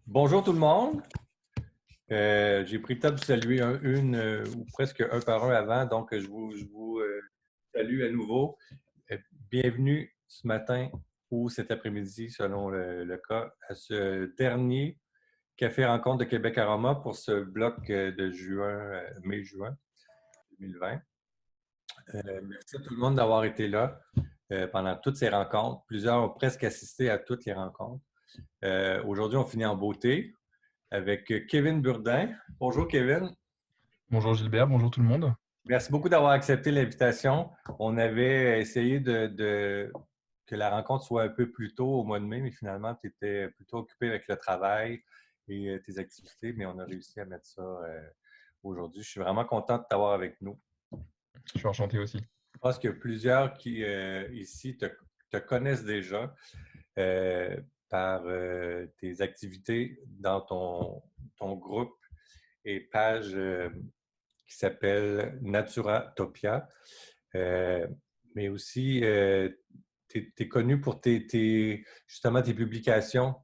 Bonjour tout le monde. J'ai pris le temps de vous saluer ou presque un par un avant, donc je vous salue à nouveau. Euh, Bienvenue ce matin ou cet après-midi, selon le cas, à ce dernier Café Rencontre de Québec Aroma pour ce bloc de mai-juin 2020. Merci à tout le monde d'avoir été là pendant toutes ces rencontres. Plusieurs ont presque assisté à toutes les rencontres. Aujourd'hui, on finit en beauté avec Kevin Burdin. Bonjour Kevin. Bonjour Gilbert, bonjour tout le monde. Merci beaucoup d'avoir accepté l'invitation. On avait essayé que la rencontre soit un peu plus tôt au mois de mai, mais finalement, tu étais plutôt occupé avec le travail et tes activités, mais on a réussi à mettre ça aujourd'hui. Je suis vraiment content de t'avoir avec nous. Je suis enchanté aussi. Je pense que plusieurs qui ici te connaissent déjà euh, par tes activités dans ton groupe et page qui s'appelle Naturatopia. Euh, mais aussi, tu es connu pour justement tes publications,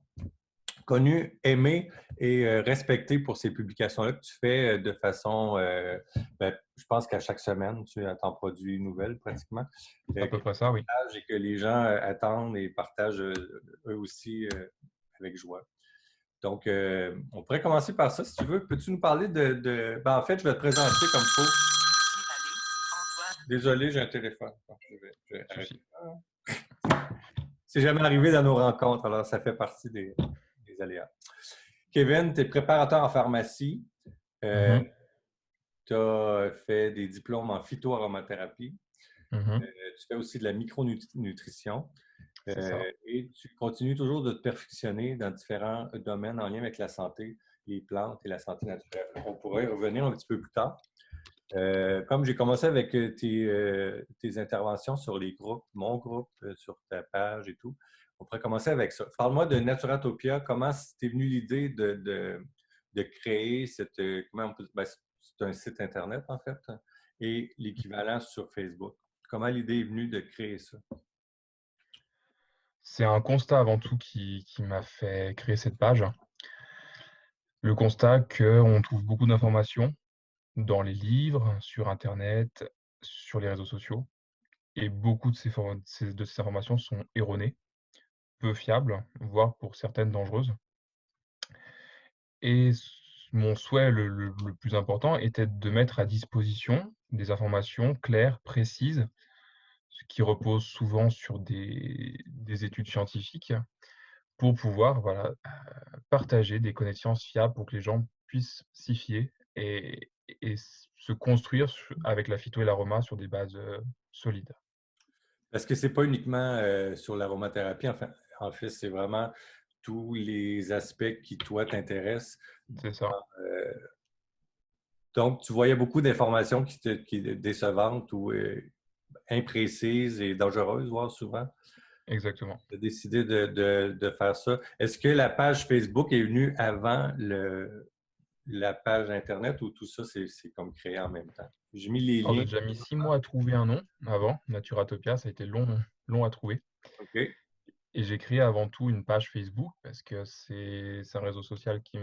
connu, aimé et respecté pour ces publications-là que tu fais de façon, je pense qu'à chaque semaine, tu t'en produis une nouvelle pratiquement, À que peu tu près ça, oui. partages et que les gens attendent et partagent eux aussi avec joie. Donc, on pourrait commencer par ça, si tu veux. Peux-tu nous parler Ben, en fait, je vais te présenter comme il faut. Désolé, j'ai un téléphone. Bon, je vais arrêter Souci. ça. C'est jamais arrivé dans nos rencontres, alors ça fait partie des aléas. Kevin, tu es préparateur en pharmacie. Mhm, Tu as fait des diplômes en phytoaromathérapie. mhm. Tu fais aussi de la micronutrition. C'est ça. Et tu continues toujours de te perfectionner dans différents domaines en lien avec la santé, les plantes et la santé naturelle. On pourrait y revenir un petit peu plus tard. Comme j'ai commencé avec tes interventions sur les groupes, mon groupe, sur ta page et tout, on pourrait commencer avec ça. Parle-moi de Naturatopia. Comment t'es venue l'idée de créer c'est un site Internet, en fait, hein, et l'équivalent sur Facebook. Comment l'idée est venue de créer ça? C'est un constat avant tout qui m'a fait créer cette page. Le constat qu'on trouve beaucoup d'informations dans les livres, sur Internet, sur les réseaux sociaux. Et beaucoup de ces informations sont erronées, peu fiables, voire pour certaines dangereuses. Et mon souhait le plus important était de mettre à disposition des informations claires, précises, ce qui repose souvent sur des études scientifiques pour pouvoir, voilà, partager des connaissances fiables pour que les gens puissent s'y fier et se construire avec la phyto et l'aroma sur des bases, solides. Parce que c'est pas uniquement sur l'aromathérapie, enfin, en fait, c'est vraiment tous les aspects qui, toi, t'intéressent. C'est ça, Euh, donc, tu voyais beaucoup d'informations qui étaient décevantes ou imprécises et dangereuses, voire souvent. exactement. Tu as décidé de faire ça. Est-ce que la page Facebook est venue avant la page Internet ou tout ça, c'est comme créé en même temps? J'ai mis les Alors liens. j'ai déjà mis 6 mois à trouver un nom avant, Naturatopia, ça a été long à trouver OK. et j'ai créé avant tout une page Facebook parce que c'est un réseau social qui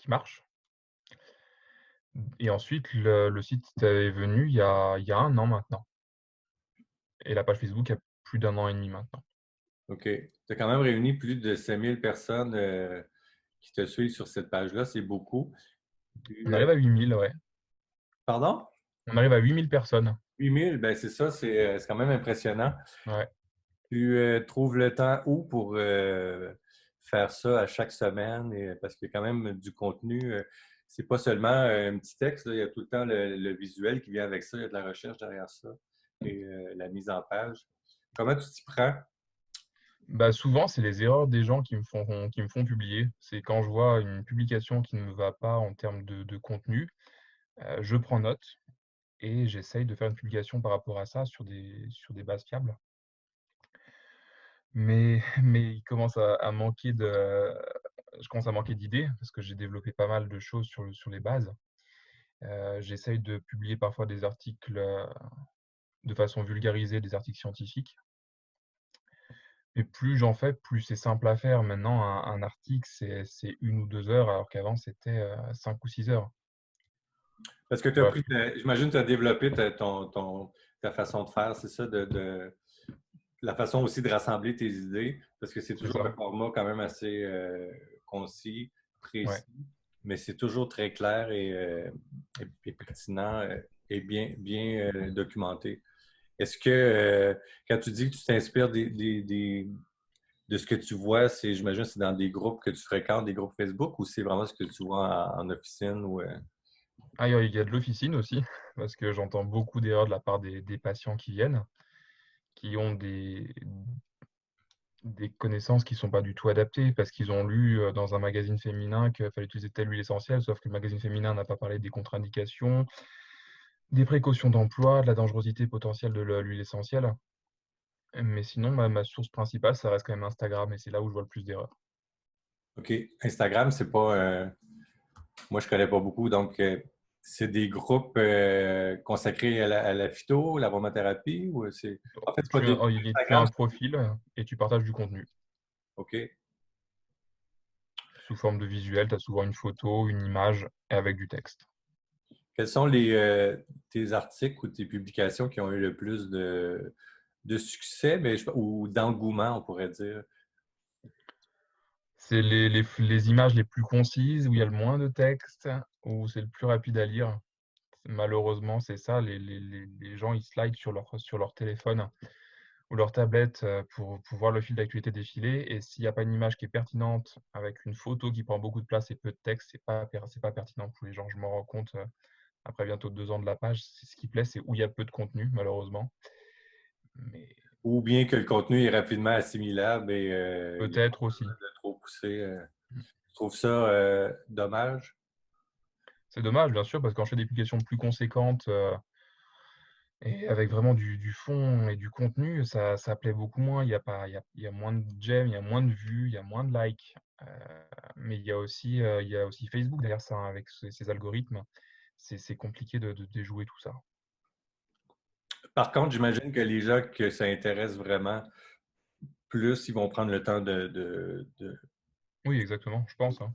marche et ensuite le site est venu il y a 1 an maintenant et la page Facebook a plus d'1 an et demi maintenant. OK. Tu as quand même réuni plus de 5000 personnes qui te suivent sur cette page-là. C'est beaucoup. On Puis, arrive à 8 000, ouais. pardon? On arrive à 8 000 personnes. 8000, ben c'est ça, c'est quand même impressionnant. Ouais. Tu trouves le temps où pour faire ça à chaque semaine? Parce qu'il y a quand même du contenu. C'est pas seulement un petit texte, là, il y a tout le temps le visuel qui vient avec ça. Il y a de la recherche derrière ça et la mise en page. Comment tu t'y prends? Bah, souvent, c'est les erreurs des gens qui me font publier. C'est quand je vois une publication qui ne me va pas en termes de contenu, je prends note et j'essaye de faire une publication par rapport à ça sur des bases fiables. Mais il commence à manquer je commence à manquer d'idées parce que j'ai développé pas mal de choses sur les bases. J'essaye de publier parfois des articles, de façon vulgarisée, des articles scientifiques. Et plus j'en fais, plus c'est simple à faire. Maintenant, un article, c'est 1 ou 2 heures, alors qu'avant, c'était 5 ou 6 heures. Parce que tu as Bref, pris, j'imagine que tu as développé ta façon de faire, c'est ça, la façon aussi de rassembler tes idées, parce que c'est c'est toujours un ça. format quand même assez concis, Ouais. précis, mais c'est toujours très clair et pertinent et bien documenté. Est-ce que quand tu dis que tu t'inspires de ce que tu vois, j'imagine, c'est dans des groupes que tu fréquentes, des groupes Facebook, ou c'est vraiment ce que tu vois en officine ou Ah, il y a de l'officine aussi, parce que j'entends beaucoup d'erreurs de la part des patients qui viennent, qui ont des connaissances qui ne sont pas du tout adaptées, parce qu'ils ont lu dans un magazine féminin qu'il fallait utiliser telle huile essentielle, sauf que le magazine féminin n'a pas parlé des contre-indications, des précautions d'emploi, de la dangerosité potentielle de l'huile essentielle. Mais sinon, ma source principale, ça reste quand même Instagram, et c'est là où je vois le plus d'erreurs. OK. Instagram, c'est pas. Moi, je connais pas beaucoup, donc c'est des groupes consacrés à la phyto, l'aromathérapie, ou c'est. En fait, c'est pas des. Tu as Instagram, un profil et tu partages du contenu. OK. Sous forme de visuel, tu as souvent une photo, une image et avec du texte. Quels sont tes articles ou tes publications qui ont eu le plus de succès, mais ou d'engouement, on pourrait dire? C'est les images les plus concises, où il y a le moins de texte, où c'est le plus rapide à lire. Malheureusement, c'est ça, les gens, ils slident sur leur téléphone ou leur tablette pour voir le fil d'actualité défiler. Et s'il n'y a pas une image qui est pertinente, avec une photo qui prend beaucoup de place et peu de texte, c'est pas pertinent pour les gens. Je m'en rends compte après bientôt 2 ans de la page. Ce qui plaît, c'est où il y a peu de contenu, malheureusement. Mais Ou bien que le contenu est rapidement assimilable et il n'y a peut-être pas aussi. besoin de trop pousser. Je trouve ça dommage. C'est dommage, bien sûr, parce que quand je fais des publications plus conséquentes et avec vraiment du fond et du contenu, ça plaît beaucoup moins. Il y a moins de j'aime, il y a moins de vues, il y a moins de likes. Mais il y a aussi Facebook derrière ça, hein, avec ses algorithmes. C'est compliqué de déjouer tout ça. Par contre, j'imagine que les gens que ça intéresse vraiment, plus ils vont prendre le temps Oui, exactement, je pense, hein.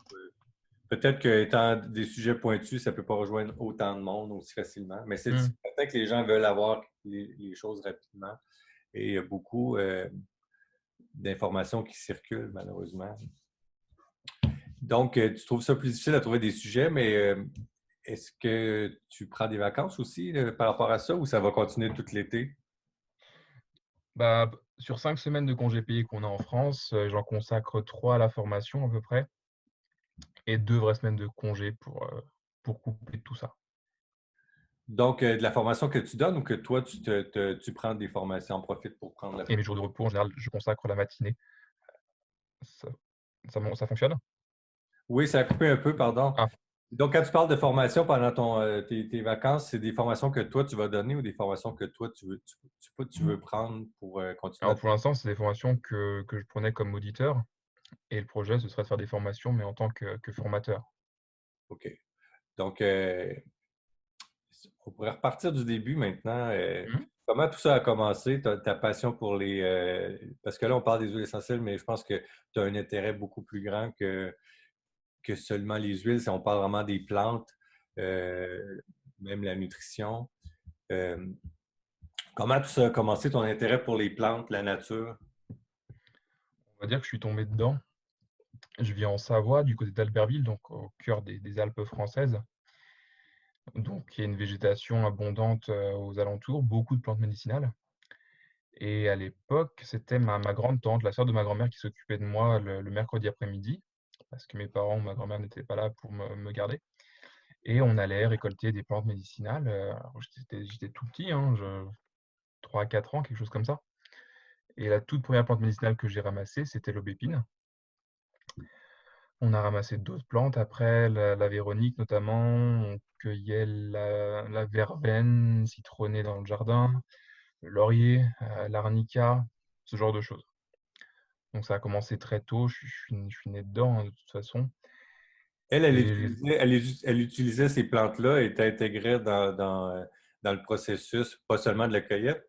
peut-être que étant des sujets pointus, ça ne peut pas rejoindre autant de monde aussi facilement. Mais c'est Hmm. certain que les gens veulent avoir les choses rapidement. Et il y a beaucoup d'informations qui circulent, malheureusement. Donc, tu trouves ça plus difficile à trouver des sujets, mais est-ce que tu prends des vacances aussi par rapport à ça ou ça va continuer tout l'été? Bah, sur 5 semaines de congés payés qu'on a en France, j'en consacre 3 à la formation à peu près, et 2 vraies semaines de congés pour couper tout ça. Donc, de la formation que tu donnes ou que toi, tu prends des formations, en profites pour prendre la Et mes formation? jours de repos, en général, je consacre la matinée. Ça, ça fonctionne? Oui, ça a coupé un peu, pardon. Ah, Donc, quand tu parles de formation pendant tes vacances, c'est des formations que toi, tu vas donner ou des formations que toi, tu veux prendre pour continuer alors pour l'instant, c'est des formations que je prenais comme auditeur, et le projet, ce serait de faire des formations, mais en tant que formateur. OK. Donc, on pourrait repartir du début maintenant. Mmh. Comment tout ça a commencé, ta passion pour les. Parce que là, on parle des huiles essentielles, mais je pense que tu as un intérêt beaucoup plus grand que seulement les huiles. Si on parle vraiment des plantes, euh, même la nutrition. Euh, Comment tout ça a commencé, ton intérêt pour les plantes, la nature? On va dire que je suis tombé dedans. Je vis en Savoie, du côté d'Albertville, donc au cœur des Alpes françaises. Donc il y a une végétation abondante, aux alentours, beaucoup de plantes médicinales. Et à l'époque, c'était ma grande tante, la sœur de ma grand-mère, qui s'occupait de moi le mercredi après-midi, parce que mes parents ou ma grand-mère n'étaient pas là pour me garder. Et on allait récolter des plantes médicinales. Alors j'étais tout petit, hein, 3 à 4 ans, quelque chose comme ça. Et la toute première plante médicinale que j'ai ramassée, c'était l'aubépine. On a ramassé d'autres plantes après, la véronique notamment. On cueillait la verveine citronnée dans le jardin, le laurier, l'arnica, ce genre de choses. Donc ça a commencé très tôt, je suis né dedans, hein, de toute façon. Et Elle utilisait ces plantes-là et t'intégrait dans le processus, pas seulement de la cueillette.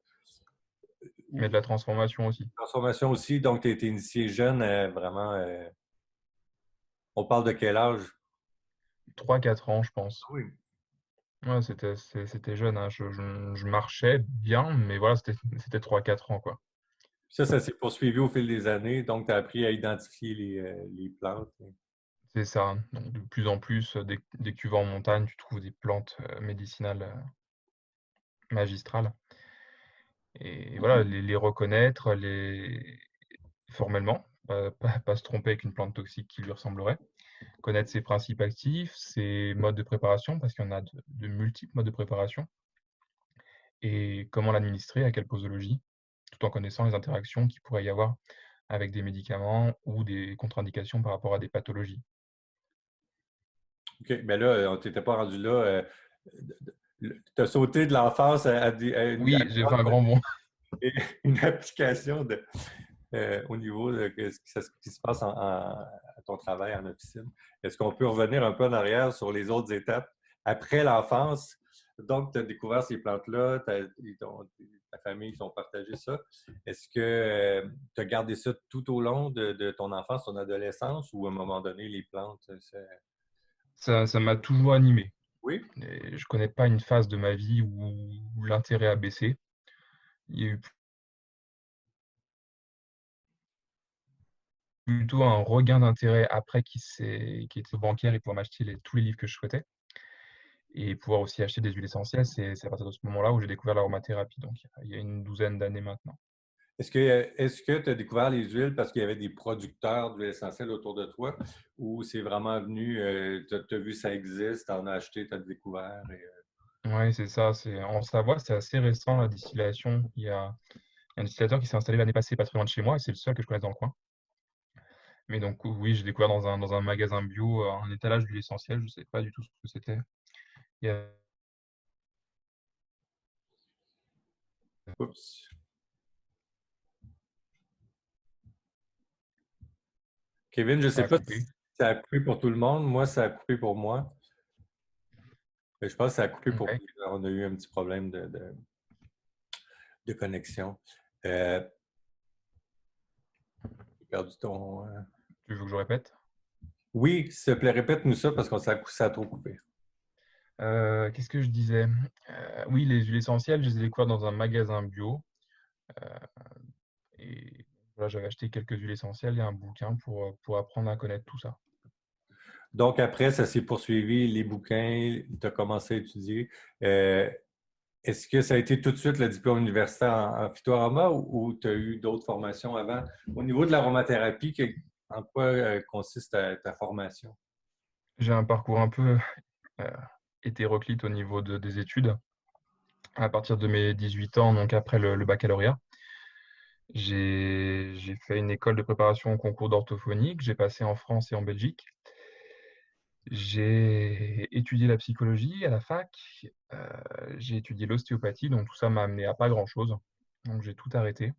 Mais de la transformation aussi. Transformation aussi, donc tu as été initié jeune, vraiment. On parle de quel âge? 3-4 ans, je pense. Ah oui. Ouais, c'était jeune, hein. Je marchais bien, mais voilà, c'était 3-4 ans, quoi. Ça s'est poursuivi au fil des années, donc tu as appris à identifier les plantes. C'est ça, hein. Donc de plus en plus, dès que tu vas en montagne, tu trouves des plantes, médicinales, magistrales et voilà, les reconnaître, les formellement, pas se tromper avec une plante toxique qui lui ressemblerait. Connaître ses principes actifs, ses modes de préparation, parce qu'il y en a de multiples modes de préparation et comment l'administrer, à quelle posologie, tout en connaissant les interactions qu'il pourrait y avoir avec des médicaments ou des contre-indications par rapport à des pathologies. OK, mais là, tu n'étais pas rendu là. Tu as sauté de l'enfance Oui, j'ai fait un grand bond. une application au niveau de ce qui se passe à ton travail en officine. Est-ce qu'on peut revenir un peu en arrière sur les autres étapes après l'enfance? Donc, tu as découvert ces plantes-là, ta famille, ils ont partagé ça. Est-ce que tu as gardé ça tout au long de ton enfance, ton adolescence, ou à un moment donné, les plantes, Ça m'a toujours animé oui? et je connais pas une phase de ma vie où l'intérêt a baissé. Il y a eu plutôt un regain d'intérêt après qui était bancaire et pouvoir m'acheter tous les livres que je souhaitais et pouvoir aussi acheter des huiles essentielles. C'est à partir de ce moment-là où j'ai découvert l'aromathérapie, donc il y a une douzaine d'années maintenant. Est-ce que tu as découvert les huiles parce qu'il y avait des producteurs d'huiles essentielles autour de toi ou c'est vraiment venu, tu as vu ça existe, tu en as acheté, tu as découvert? Oui, c'est ça. En Savoie, c'est assez récent la distillation. Il y a un distillateur qui s'est installé l'année passée pas très loin de chez moi et c'est le seul que je connaisse dans le coin. Mais donc oui, j'ai découvert dans un magasin bio un étalage d'huile essentielle. Je ne sais pas du tout ce que c'était. Il y a Oups. Kevin, je ne ça sais a pas si coupé. ça a coupé pour tout le monde. Moi, ça a coupé pour moi. Mais je pense que ça a coupé pour Ok. vous. On a eu un petit problème de connexion. J'ai perdu ton. Tu veux que je répète? Oui, s'il te plaît, répète-nous ça parce que ça a trop coupé. Qu'est-ce que je disais? Oui, les huiles essentielles, je les ai découvertes dans un magasin bio. euh, et voilà, j'avais acheté quelques huiles essentielles et un bouquin pour apprendre à connaître tout ça. Donc, après, ça s'est poursuivi, les bouquins, tu as commencé à étudier. Euh, Est-ce que ça a été tout de suite le diplôme universitaire en phytoaroma ou tu as eu d'autres formations avant? Au niveau de l'aromathérapie, en quoi consiste ta formation? J'ai un parcours un peu euh, hétéroclite au niveau des études. À partir de mes 18 ans, donc après le baccalauréat, j'ai fait une école de préparation au concours d'orthophonie que j'ai passé en France et en Belgique. J'ai étudié la psychologie à la fac, j'ai étudié l'ostéopathie, donc tout ça m'a amené à pas grand-chose. Donc j'ai tout arrêté.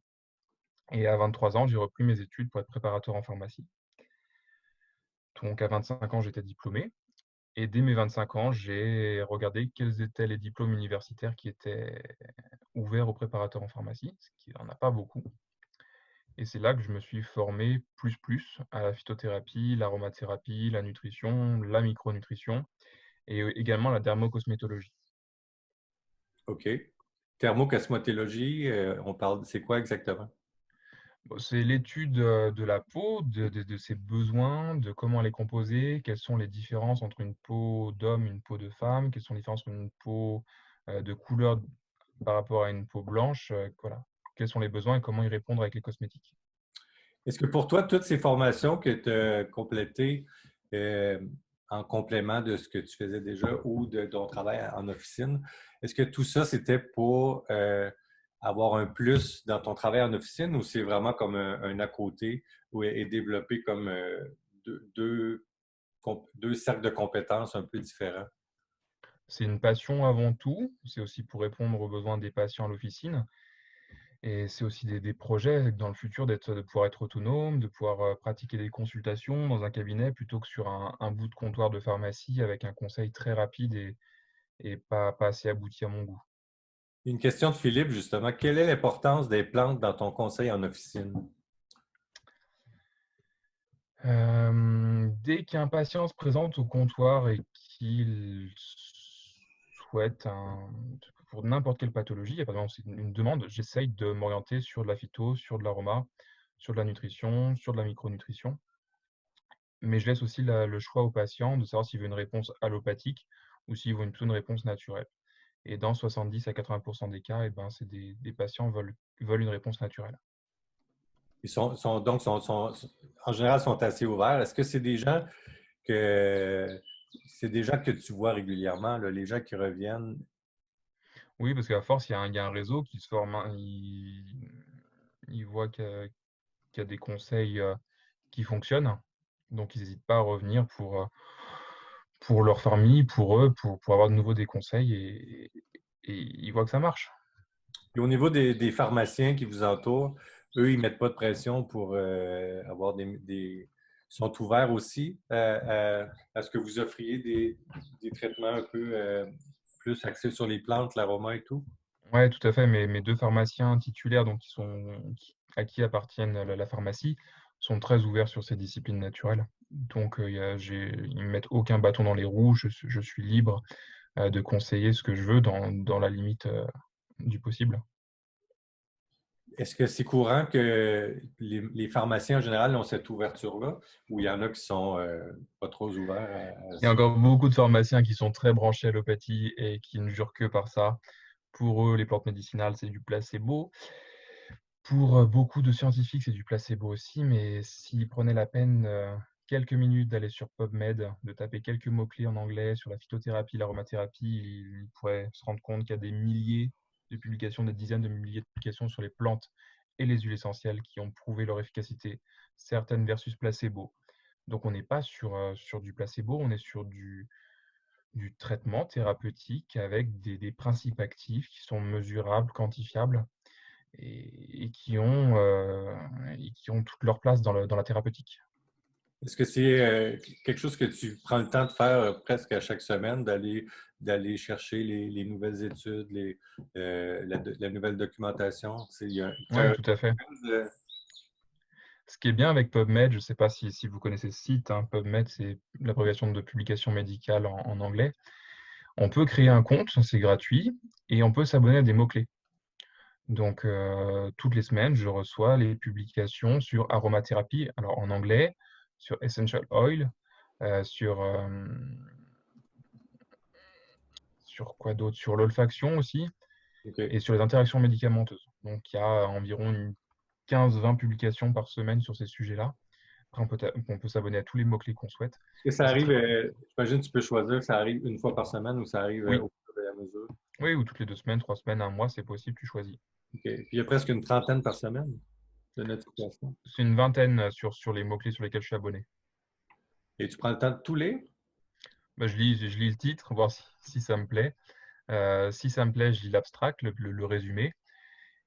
Et à 23 ans, j'ai repris mes études pour être préparateur en pharmacie. Donc à 25 ans, j'étais diplômé. Et dès mes 25 ans, j'ai regardé quels étaient les diplômes universitaires qui étaient ouverts aux préparateurs en pharmacie, ce qui n'en a pas beaucoup. Et c'est là que je me suis formé plus à la phytothérapie, l'aromathérapie, la nutrition, la micronutrition et également la dermocosmétologie. OK. Thermocosmétologie, on parle, c'est quoi exactement? Bon, c'est l'étude de la peau, de ses besoins, de comment elle est composée, quelles sont les différences entre une peau d'homme et une peau de femme, quelles sont les différences entre une peau de couleur par rapport à une peau blanche, voilà. Quels sont les besoins et comment y répondre avec les cosmétiques. Est-ce que pour toi, toutes ces formations que tu as complétées euh, en complément de ce que tu faisais déjà ou de ton travail en officine, est-ce que tout ça, c'était pour avoir un plus dans ton travail en officine ou c'est vraiment comme un à côté et développer comme deux cercles de compétences un peu différents? C'est une passion avant tout, c'est aussi pour répondre aux besoins des patients à l'officine. Et c'est aussi des projets dans le futur de pouvoir être autonome, de pouvoir pratiquer des consultations dans un cabinet plutôt que sur un bout de comptoir de pharmacie avec un conseil très rapide et pas assez abouti à mon goût. Une question de Philippe, justement. Quelle est l'importance des plantes dans ton conseil en officine? Dès qu'un patient se présente au comptoir et qu'il souhaite pour n'importe quelle pathologie, par exemple c'est une demande, j'essaye de m'orienter sur de la phyto, sur de l'aroma, sur de la nutrition, sur de la micronutrition. Mais je laisse aussi le choix au patient de savoir s'il veut une réponse allopathique ou s'il veut plutôt une réponse naturelle. Et dans 70 à 80% des cas, eh ben, c'est des patients veulent une réponse naturelle. Ils en général, sont assez ouverts. Est-ce que que c'est des gens que tu vois régulièrement, là, les gens qui reviennent? Oui, parce qu'à force, il y a un réseau qui se forme, hein. Ils voient qu'il y a des conseils qui fonctionnent. Donc, ils n'hésitent pas à revenir pour leur famille, pour eux, pour avoir de nouveau des conseils et ils voient que ça marche. Et au niveau des pharmaciens qui vous entourent, eux, ils ne mettent pas de pression pour avoir Ils sont ouverts aussi à ce que vous offriez des traitements un peu plus axés sur les plantes, l'aroma et tout? Ouais, tout à fait. Mes deux pharmaciens titulaires, donc à qui appartiennent la pharmacie, sont très ouverts sur ces disciplines naturelles. Donc, ils ne mettent aucun bâton dans les roues. Je suis libre de conseiller ce que je veux dans la limite du possible. Est-ce que c'est courant que les pharmaciens en général ont cette ouverture-là ou il y en a qui sont pas trop ouverts à Il y a ça? encore beaucoup de pharmaciens qui sont très branchés allopathie et qui ne jurent que par ça. Pour eux, les plantes médicinales, c'est du placebo. Pour beaucoup de scientifiques, c'est du placebo aussi, mais s'ils prenaient la peine quelques minutes d'aller sur PubMed, de taper quelques mots-clés en anglais sur la phytothérapie, l'aromathérapie, ils pourraient se rendre compte qu'il y a des milliers de publications, des dizaines de milliers de publications sur les plantes et les huiles essentielles qui ont prouvé leur efficacité, certaines versus placebo. Donc on n'est pas sur du placebo, on est sur du traitement thérapeutique avec des principes actifs qui sont mesurables, quantifiables et qui ont toute leur place dans la thérapeutique. Est-ce que c'est quelque chose que tu prends le temps de faire presque à chaque semaine, d'aller chercher les nouvelles études, la nouvelle documentation? Oui, tout à fait. Euh, Ce qui est bien avec PubMed, je ne sais pas si vous connaissez ce site, hein, PubMed, c'est l'abréviation de publication médicale en anglais. On peut créer un compte, c'est gratuit, et on peut s'abonner à des mots-clés. Donc, toutes les semaines, je reçois les publications sur aromathérapie, alors en anglais, sur essential oil, euh, sur, euh, sur quoi d'autre? Sur l'olfaction aussi, OK. et sur les interactions médicamenteuses. Donc, il y a environ 15-20 publications par semaine sur ces sujets-là. Après, on peut s'abonner à tous les mots-clés qu'on souhaite. Est-ce que ça Et c'est arrive, très pratique. j'imagine que tu peux choisir, ça arrive une fois par semaine ou ça arrive Oui, au fur et à mesure? oui, ou toutes les 2 semaines, 3 semaines, un mois, c'est possible, tu choisis. OK. Puis il y a presque une trentaine par semaine de notifications. C'est une vingtaine sur les mots-clés sur lesquels je suis abonné. Et tu prends le temps de tout lire? Bah, je lis le titre, voir si ça me plaît. Si ça me plaît, je lis l'abstract, le résumé.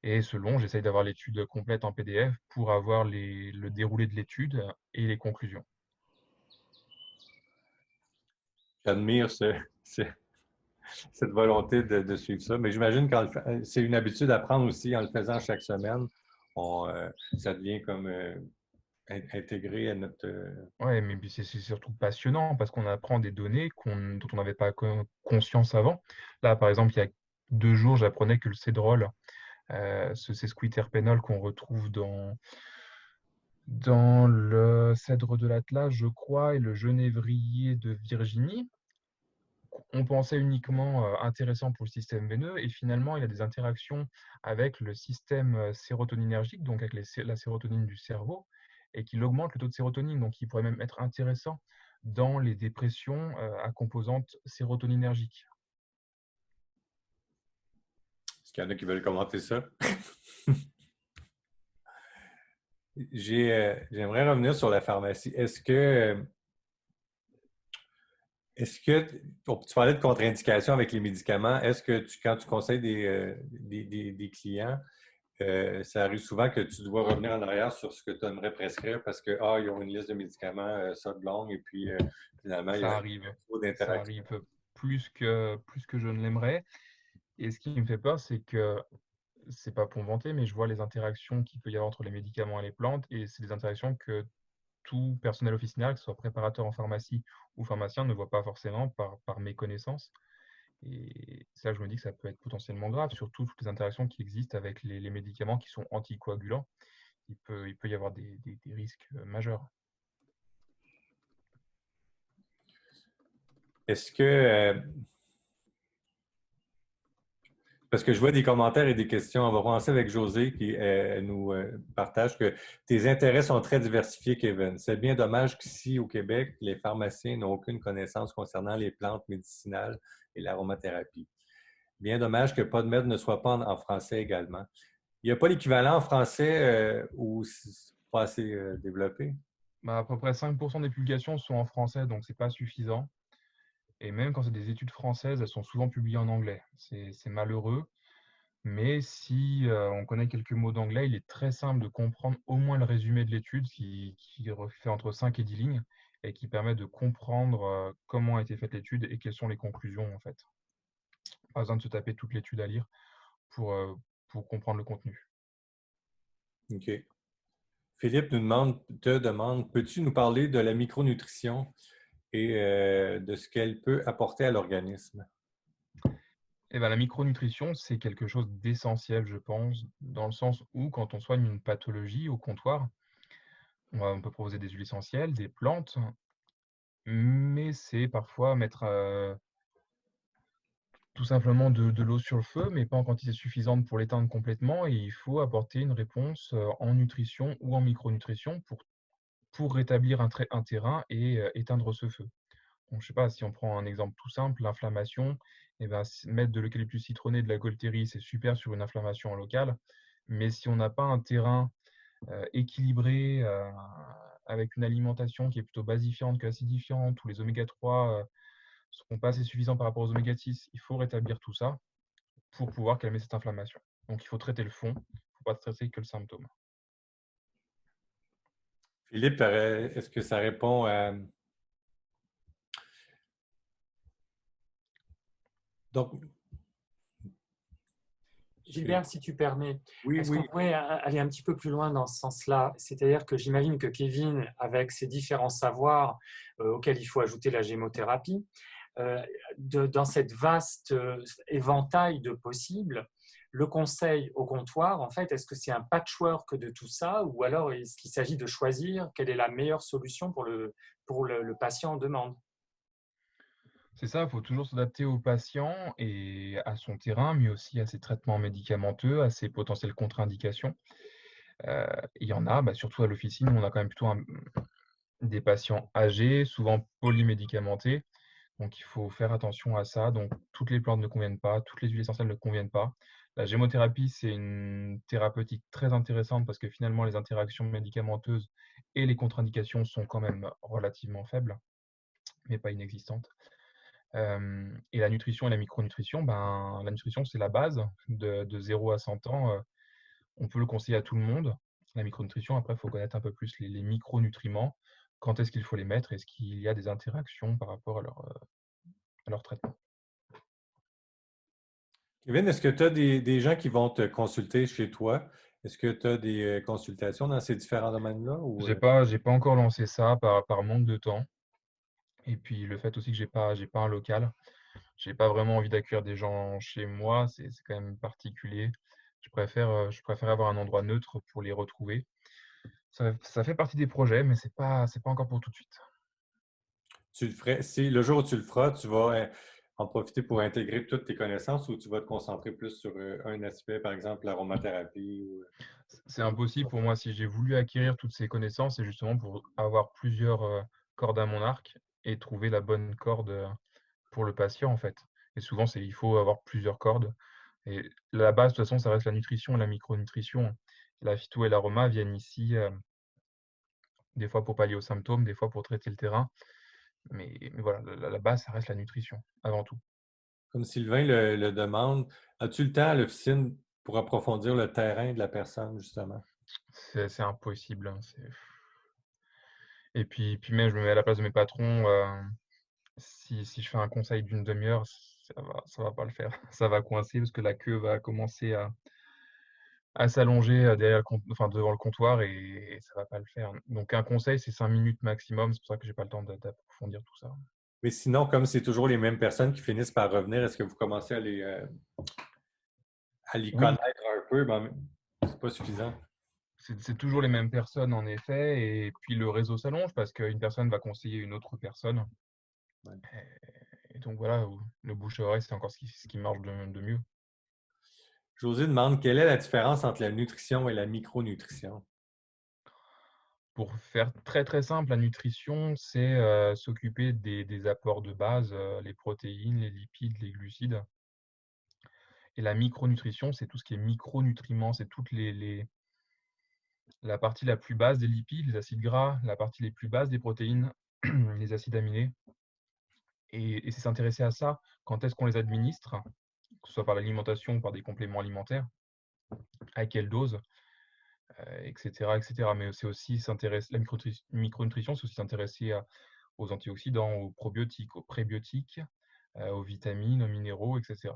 Et selon, j'essaye d'avoir l'étude complète en PDF pour avoir le déroulé de l'étude et les conclusions. J'admire ce- cette volonté de suivre ça. Mais j'imagine que c'est une habitude à prendre aussi en le faisant chaque semaine. Ça devient comme intégré à notre. Ouais, mais puis c'est surtout passionnant parce qu'on apprend des données dont on n'avait pas conscience avant. Là, par exemple, il y a 2 jours, j'apprenais que le cédrol, ce sesquiterpénol qu'on retrouve dans le cèdre de l'Atlas, je crois, et le genévrier de Virginie, on pensait uniquement intéressant pour le système veineux, et finalement, il y a des interactions avec le système sérotoninergique, donc avec la sérotonine du cerveau, et qu'il augmente le taux de sérotonine, donc il pourrait même être intéressant dans les dépressions à composante sérotoninergique. Est-ce qu'il y en a qui veulent commenter ça? J'aimerais revenir sur la pharmacie. Est-ce que, tu parlais de contre-indication avec les médicaments, est-ce que quand tu conseilles des clients, ça arrive souvent que tu dois revenir en arrière sur ce que tu aimerais prescrire parce que, ils ont une liste de médicaments, ça de longue, et puis finalement, il y Ça a arrive, trop ça d'interactions. arrive plus que je ne l'aimerais. Et ce qui me fait peur, c'est que c'est pas pour me vanter, mais je vois les interactions qu'il peut y avoir entre les médicaments et les plantes, et c'est des interactions que tout personnel officinal, que ce soit préparateur en pharmacie ou pharmacien, ne voit pas forcément par méconnaissance. Et ça, je me dis que ça peut être potentiellement grave, surtout toutes les interactions qui existent avec les médicaments qui sont anticoagulants. Il peut y avoir des risques majeurs. Est-ce que, parce que je vois des commentaires et des questions, on va commencer avec José qui nous partage que tes intérêts sont très diversifiés, Kevin. C'est bien dommage qu'ici au Québec, les pharmaciens n'ont aucune connaissance concernant les plantes médicinales et l'aromathérapie. Bien dommage que PodMed ne soit pas en français également. Il n'y a pas l'équivalent en français ou c'est pas assez développé? Bah, à peu près 5% des publications sont en français, donc c'est pas suffisant. Et même quand c'est des études françaises, elles sont souvent publiées en anglais. C'est malheureux, mais si on connaît quelques mots d'anglais, il est très simple de comprendre au moins le résumé de l'étude qui fait entre 5 et 10 lignes et qui permet de comprendre comment a été faite l'étude et quelles sont les conclusions en fait. Pas besoin de se taper toute l'étude à lire pour comprendre le contenu. OK. Philippe te demande, peux-tu nous parler de la micronutrition et de ce qu'elle peut apporter à l'organisme? Et ben, la micronutrition, c'est quelque chose d'essentiel, je pense, dans le sens où quand on soigne une pathologie au comptoir, on peut proposer des huiles essentielles, des plantes, mais c'est parfois mettre tout simplement de l'eau sur le feu, mais pas en quantité suffisante pour l'éteindre complètement. Et il faut apporter une réponse en nutrition ou en micronutrition pour rétablir un terrain et éteindre ce feu. Donc, je sais pas, si on prend un exemple tout simple, l'inflammation, eh ben, mettre de l'eucalyptus citronné, de la Golterie, c'est super sur une inflammation locale. Mais si on n'a pas un terrain équilibré, avec une alimentation qui est plutôt basifiante qu'acidifiante, où les oméga 3 sont pas assez suffisants par rapport aux oméga 6, il faut rétablir tout ça pour pouvoir calmer cette inflammation. Donc il faut traiter le fond, il ne faut pas traiter que le symptôme. Philippe, est-ce que ça répond à... Donc, Gilbert, si tu permets, oui, est-ce qu'on oui. pourrait aller un petit peu plus loin dans ce sens-là? C'est-à-dire que j'imagine que Kevin, avec ses différents savoirs auxquels il faut ajouter la gémothérapie, dans cette vaste éventail de possibles, le conseil au comptoir, en fait, est-ce que c'est un patchwork de tout ça ou alors est-ce qu'il s'agit de choisir quelle est la meilleure solution pour le patient en demande? C'est ça, il faut toujours s'adapter au patient et à son terrain, mais aussi à ses traitements médicamenteux, à ses potentielles contre-indications. Il y en a, bah, surtout à l'officine, on a quand même plutôt des patients âgés, souvent polymédicamentés. Donc il faut faire attention à ça. Donc toutes les plantes ne conviennent pas, toutes les huiles essentielles ne conviennent pas. La gémothérapie, c'est une thérapeutique très intéressante parce que finalement, les interactions médicamenteuses et les contre-indications sont quand même relativement faibles, mais pas inexistantes. Et la nutrition et la micronutrition, ben, la nutrition, c'est la base de 0 à 100 ans. On peut le conseiller à tout le monde. La micronutrition, après, il faut connaître un peu plus les micronutriments. Quand est-ce qu'il faut les mettre? Est-ce qu'il y a des interactions par rapport à leur traitement? Kevin, est-ce que tu as des gens qui vont te consulter chez toi? Est-ce que tu as des consultations dans ces différents domaines-là? Ou, J'ai pas encore lancé ça par manque de temps. Et puis le fait aussi que j'ai pas un local. J'ai pas vraiment envie d'accueillir des gens chez moi. C'est quand même particulier. Je préfère avoir un endroit neutre pour les retrouver. Ça fait partie des projets, mais c'est pas encore pour tout de suite. tu le ferais, si le jour où tu le feras, tu vas en profiter pour intégrer toutes tes connaissances ou tu vas te concentrer plus sur un aspect, par exemple l'aromathérapie ou, C'est impossible pour moi. Si j'ai voulu acquérir toutes ces connaissances, c'est justement pour avoir plusieurs cordes à mon arc et trouver la bonne corde pour le patient, en fait. Et souvent, il faut avoir plusieurs cordes. Et la base, de toute façon, ça reste la nutrition et la micronutrition. La phyto et l'aroma viennent ici, des fois pour pallier aux symptômes, des fois pour traiter le terrain. Mais voilà, la base, ça reste la nutrition, avant tout. comme Sylvain le demande, as-tu le temps à l'officine pour approfondir le terrain de la personne, justement? C'est impossible, hein, Et puis même, je me mets à la place de mes patrons. Si je fais un conseil d'une demi-heure, ça va pas le faire. Ça va coincer parce que la queue va commencer à s'allonger derrière devant le comptoir et ça va pas le faire. Donc un conseil, c'est 5 minutes maximum. C'est pour ça que j'ai pas le temps d'approfondir tout ça. Mais sinon, comme c'est toujours les mêmes personnes qui finissent par revenir, est-ce que vous commencez à les Oui, connaître un peu? Ben, c'est pas suffisant. c'est toujours les mêmes personnes en effet. Et puis le réseau s'allonge parce qu'une personne va conseiller une autre personne. Ouais. Et donc voilà, le bouche à oreille, c'est encore ce qui marche de mieux. José demande quelle est la différence entre la nutrition et la micronutrition? Pour faire très très simple, la nutrition, c'est s'occuper des apports de base, les protéines, les lipides, les glucides. Et la micronutrition, c'est tout ce qui est micronutriments, c'est la partie la plus basse des lipides, les acides gras, la partie les plus basses des protéines, les acides aminés. Et c'est s'intéresser à ça, quand est-ce qu'on les administre, que ce soit par l'alimentation ou par des compléments alimentaires, à quelle dose, etc., etc. Mais c'est aussi s'intéresser, la micronutrition, c'est aussi s'intéresser aux antioxydants, aux probiotiques, aux prébiotiques, aux vitamines, aux minéraux, etc.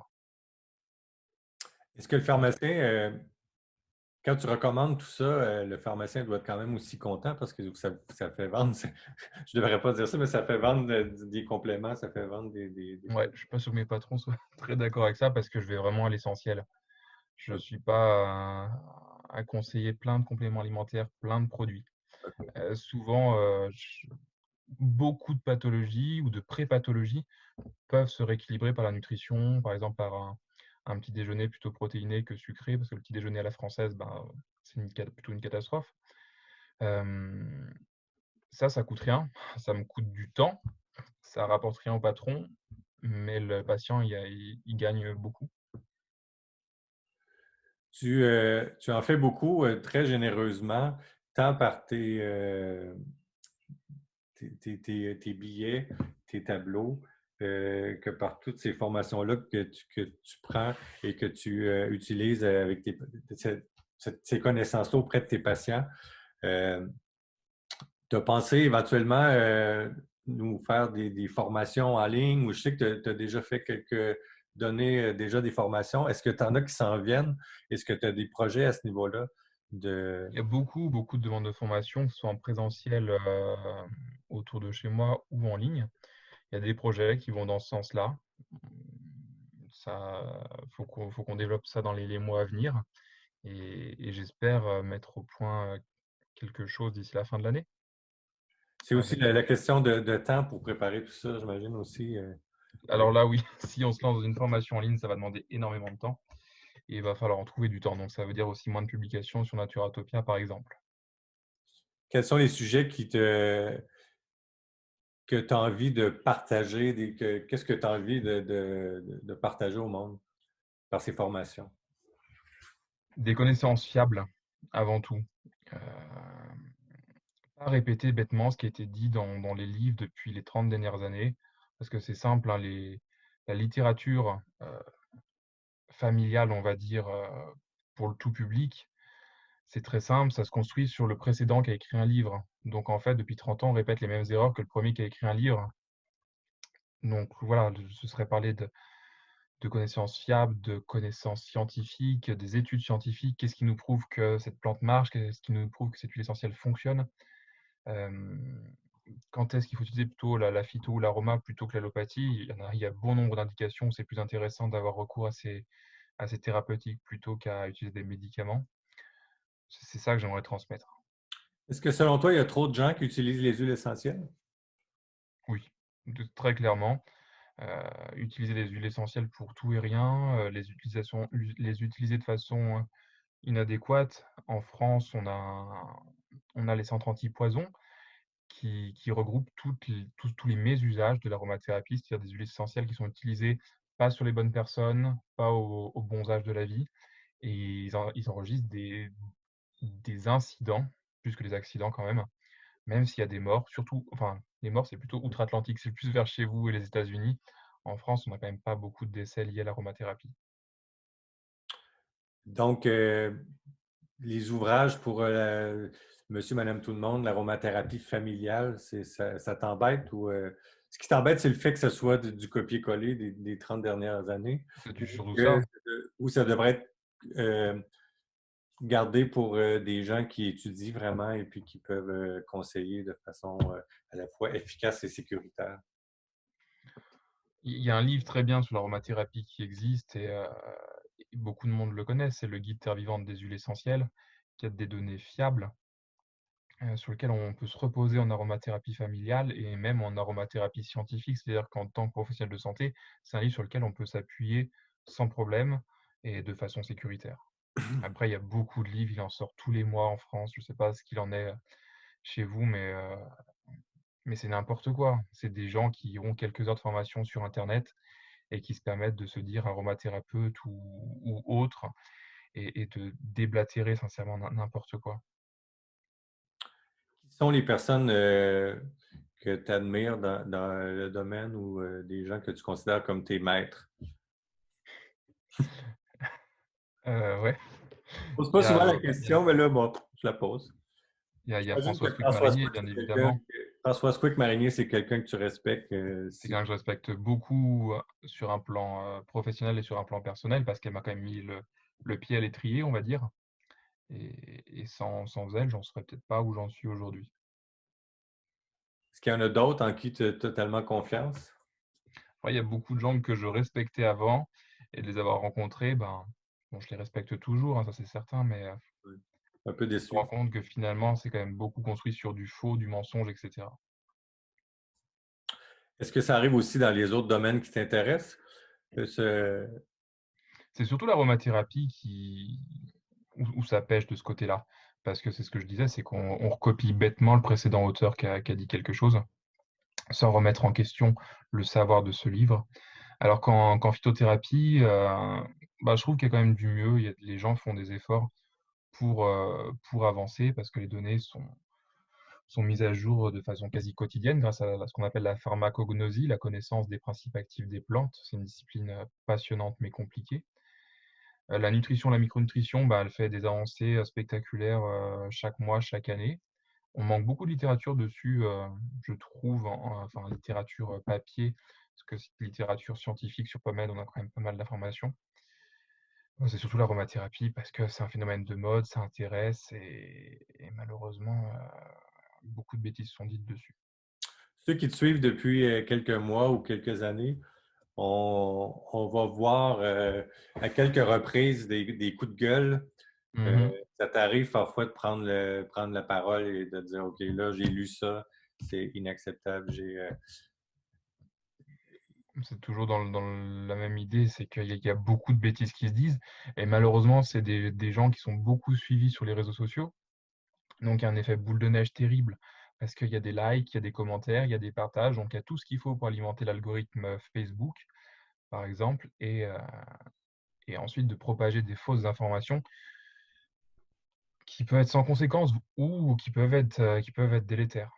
Est-ce que le pharmacien, quand tu recommandes tout ça, le pharmacien doit être quand même aussi content parce que ça fait vendre, je ne devrais pas dire ça, mais ça fait vendre des compléments, ça fait vendre des Ouais, je ne suis pas sûr que mes patrons soient très d'accord avec ça parce que je vais vraiment à l'essentiel. Je ne suis pas à conseiller plein de compléments alimentaires, plein de produits. Souvent, beaucoup de pathologies ou de pré-pathologies peuvent se rééquilibrer par la nutrition, par exemple par un petit déjeuner plutôt protéiné que sucré, parce que le petit déjeuner à la française, ben, c'est plutôt une catastrophe. Ça coûte rien, ça me coûte du temps, ça rapporte rien au patron, mais le patient, il gagne beaucoup. Tu en fais beaucoup très généreusement, tant par tes billets, tes tableaux, que par toutes ces formations-là que tu prends et que tu utilises avec ces connaissances-là auprès de tes patients. Tu as pensé éventuellement nous faire des formations en ligne ou je sais que tu as déjà fait donné déjà des formations. Est-ce que tu en as qui s'en viennent? Est-ce que tu as des projets à ce niveau-là? Il y a beaucoup, beaucoup de demandes de formation, que ce soit en présentiel autour de chez moi ou en ligne. Il y a des projets qui vont dans ce sens-là. Ça, faut qu'on développe ça dans les mois à venir et j'espère mettre au point quelque chose d'ici la fin de l'année. C'est aussi Avec, la question de temps pour préparer tout ça, j'imagine aussi. alors là, oui, si on se lance dans une formation en ligne, ça va demander énormément de temps et il va falloir en trouver du temps. Donc, ça veut dire aussi moins de publications sur Naturatopia, par exemple. Quels sont les sujets que tu as envie de partager? Qu'est-ce que tu as envie de partager au monde par ces formations? Des connaissances fiables, avant tout. Euh, Pas répéter bêtement ce qui a été dit dans les livres depuis les 30 dernières années, parce que c'est simple, hein, la littérature familiale, on va dire, pour le tout public, c'est très simple, ça se construit sur le précédent qui a écrit un livre. Donc en fait, depuis 30 ans, on répète les mêmes erreurs que le premier qui a écrit un livre. Donc voilà, ce serait parler de connaissances fiables, de connaissances scientifiques, des études scientifiques. Qu'est-ce qui nous prouve que cette plante marche? Qu'est-ce qui nous prouve que cette huile essentielle fonctionne? Euh, Quand est-ce qu'il faut utiliser plutôt la phyto ou l'aroma plutôt que l'allopathie? Il y a bon nombre d'indications où c'est plus intéressant d'avoir recours à ces thérapeutiques plutôt qu'à utiliser des médicaments. C'est ça que j'aimerais transmettre. Est-ce que selon toi, il y a trop de gens qui utilisent les huiles essentielles? Oui, très clairement. Utiliser les huiles essentielles pour tout et rien, les utiliser de façon inadéquate. En France, on a les centres anti-poison qui regroupent tous les mésusages de l'aromathérapie, c'est-à-dire des huiles essentielles qui sont utilisées pas sur les bonnes personnes, pas aux bons âges de la vie. Et ils enregistrent des incidents, plus que des accidents quand même s'il y a des morts, surtout, enfin, les morts, c'est plutôt outre-Atlantique, c'est plus vers chez vous et les États-Unis. En France, on n'a quand même pas beaucoup de décès liés à l'aromathérapie. Donc, les ouvrages pour monsieur, madame, tout le monde, l'aromathérapie familiale, ça t'embête ou Ce qui t'embête, c'est le fait que ce soit du copier-coller des 30 dernières années, C'est ou surtout ça. que, ou ça devrait être gardé pour des gens qui étudient vraiment et puis qui peuvent conseiller de façon à la fois efficace et sécuritaire. Il y a un livre très bien sur l'aromathérapie qui existe et beaucoup de monde le connaît, c'est le Guide terre vivante des huiles essentielles, qui a des données fiables sur lesquelles on peut se reposer en aromathérapie familiale et même en aromathérapie scientifique. C'est-à-dire qu'en tant que professionnel de santé, c'est un livre sur lequel on peut s'appuyer sans problème et de façon sécuritaire. Après, il y a beaucoup de livres, il en sort tous les mois en France. Je ne sais pas ce qu'il en est chez vous, mais c'est n'importe quoi. C'est des gens qui ont quelques heures de formation sur Internet et qui se permettent de se dire aromathérapeute ou autre et de déblatérer sincèrement n'importe quoi. Qui sont les personnes que tu admires dans le domaine ou des gens que tu considères comme tes maîtres? Ouais, Je pose il pas y a, souvent la bah, il y a, question, mais là, bon, je la pose. il y a J'imagine que François François Squick-Marinier, Squick, bien c'est quelqu'un évidemment. François Squick-Marinier, c'est quelqu'un que tu respectes. C'est quelqu'un que je respecte beaucoup sur un plan professionnel et sur un plan personnel parce qu'elle m'a quand même mis le pied à l'étrier, on va dire. Et sans elle, j'en serais peut-être pas où j'en suis aujourd'hui. Est-ce qu'il y en a d'autres en qui tu as totalement confiance? Après, il y a beaucoup de gens que je respectais avant et de les avoir rencontrés, ben, bon, je les respecte toujours, hein, ça c'est certain, mais Oui. Un peu je me rends déçu. compte que finalement, c'est quand même beaucoup construit sur du faux, du mensonge, etc. Est-ce que ça arrive aussi dans les autres domaines qui t'intéressent? C'est surtout l'aromathérapie où ça pêche de ce côté-là. Parce que c'est ce que je disais, c'est qu'on recopie bêtement le précédent auteur qui a dit quelque chose, sans remettre en question le savoir de ce livre. Alors qu'en phytothérapie, bah, je trouve qu'il y a quand même du mieux. Les gens font des efforts pour avancer parce que les données sont mises à jour de façon quasi quotidienne grâce à ce qu'on appelle la pharmacognosie, la connaissance des principes actifs des plantes. C'est une discipline passionnante mais compliquée. La nutrition, la micronutrition, bah, elle fait des avancées spectaculaires chaque mois, chaque année. On manque beaucoup de littérature dessus, je trouve, enfin littérature papier, parce que littérature scientifique sur PubMed, on a quand même pas mal d'informations. C'est surtout l'aromathérapie parce que c'est un phénomène de mode, ça intéresse et malheureusement, beaucoup de bêtises sont dites dessus. Ceux qui te suivent depuis quelques mois ou quelques années, on va voir à quelques reprises des coups de gueule. Euh, Mhm. Ça t'arrive parfois de prendre la parole et de dire, OK, là, j'ai lu ça, c'est inacceptable. C'est toujours dans la même idée, c'est qu'il y a beaucoup de bêtises qui se disent et malheureusement, c'est des gens qui sont beaucoup suivis sur les réseaux sociaux. Donc, il y a un effet boule de neige terrible parce qu'il y a des likes, il y a des commentaires, il y a des partages. Donc, il y a tout ce qu'il faut pour alimenter l'algorithme Facebook, par exemple, et ensuite de propager des fausses informations qui peuvent être sans conséquence ou qui peuvent être délétères.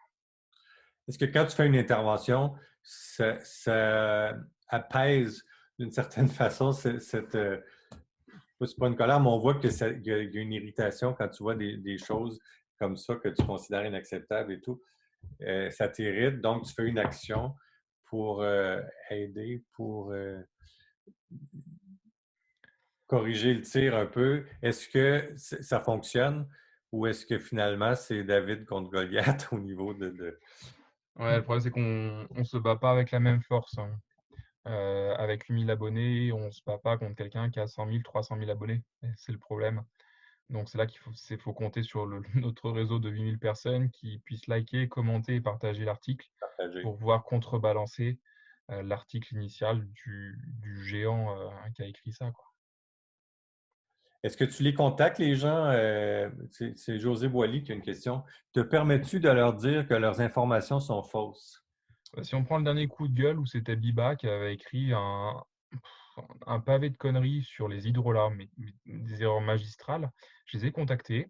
Est-ce que quand tu fais une intervention, ça apaise d'une certaine façon c'est pas une colère, mais on voit qu'il y a une irritation quand tu vois des choses comme ça que tu considères inacceptables et tout. Ça t'irrite, donc tu fais une action pour aider, pour corriger le tir un peu. Est-ce que ça fonctionne ou est-ce que finalement c'est David contre Goliath au niveau de... Ouais, le problème, c'est qu'on ne se bat pas avec la même force, hein. Avec 8 000 abonnés, on ne se bat pas contre quelqu'un qui a 100 000, 300 000 abonnés. Et c'est le problème. Donc, c'est là qu'il faut compter sur notre réseau de 8 000 personnes qui puissent liker, commenter et partager l'article partager? pour pouvoir contrebalancer l'article initial du géant qui a écrit ça, quoi. Est-ce que tu les contactes, les gens? C'est José Boily qui a une question. Te permets-tu de leur dire que leurs informations sont fausses? Si on prend le dernier coup de gueule où c'était Biba qui avait écrit un pavé de conneries sur les hydrolats, mais des erreurs magistrales, je les ai contactés.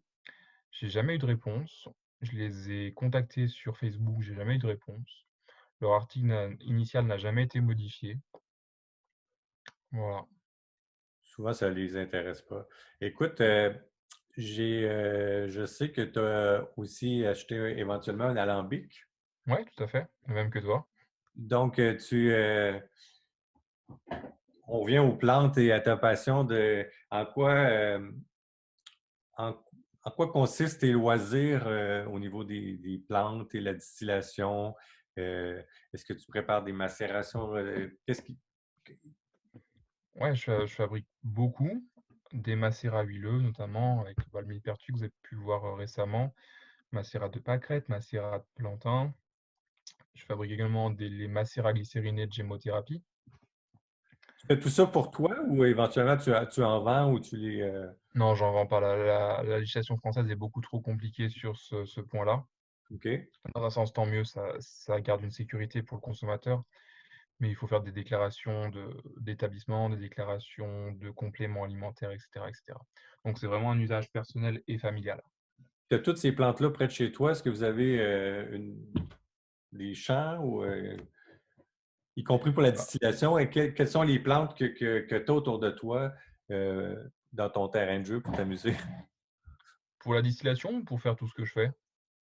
J'ai jamais eu de réponse. Je les ai contactés sur Facebook, j'ai jamais eu de réponse. Leur article initial n'a jamais été modifié. Voilà. Souvent, ça ne les intéresse pas. Écoute, je sais que tu as aussi acheté éventuellement un alambic. Ouais, tout à fait. Le même que toi. Donc, on revient aux plantes et à ta passion en, en quoi consistent tes loisirs au niveau des plantes et la distillation? Est-ce que tu prépares des macérations? Qu'est-ce qui... Ouais, je fabrique beaucoup des macérats huileux, notamment avec le millepertuis que vous avez pu voir récemment, macérat de pâquerette, macérat de plantain. Je fabrique également les macérats glycérinés de gémothérapie. Tu fais tout ça pour toi ou éventuellement tu en vends ou tu les... Non, j'en vends pas. La législation française est beaucoup trop compliquée sur ce point-là. OK. Dans un sens, tant mieux, ça garde une sécurité pour le consommateur, mais il faut faire des déclarations d'établissement, des déclarations de compléments alimentaires, etc., etc. Donc, c'est vraiment un usage personnel et familial. Tu as toutes ces plantes-là près de chez toi. Est-ce que vous avez des champs ou... y compris pour la Bah, distillation, et quelles sont les plantes que tu as autour de toi dans ton terrain de jeu pour t'amuser? pour la distillation, pour faire tout ce que je fais,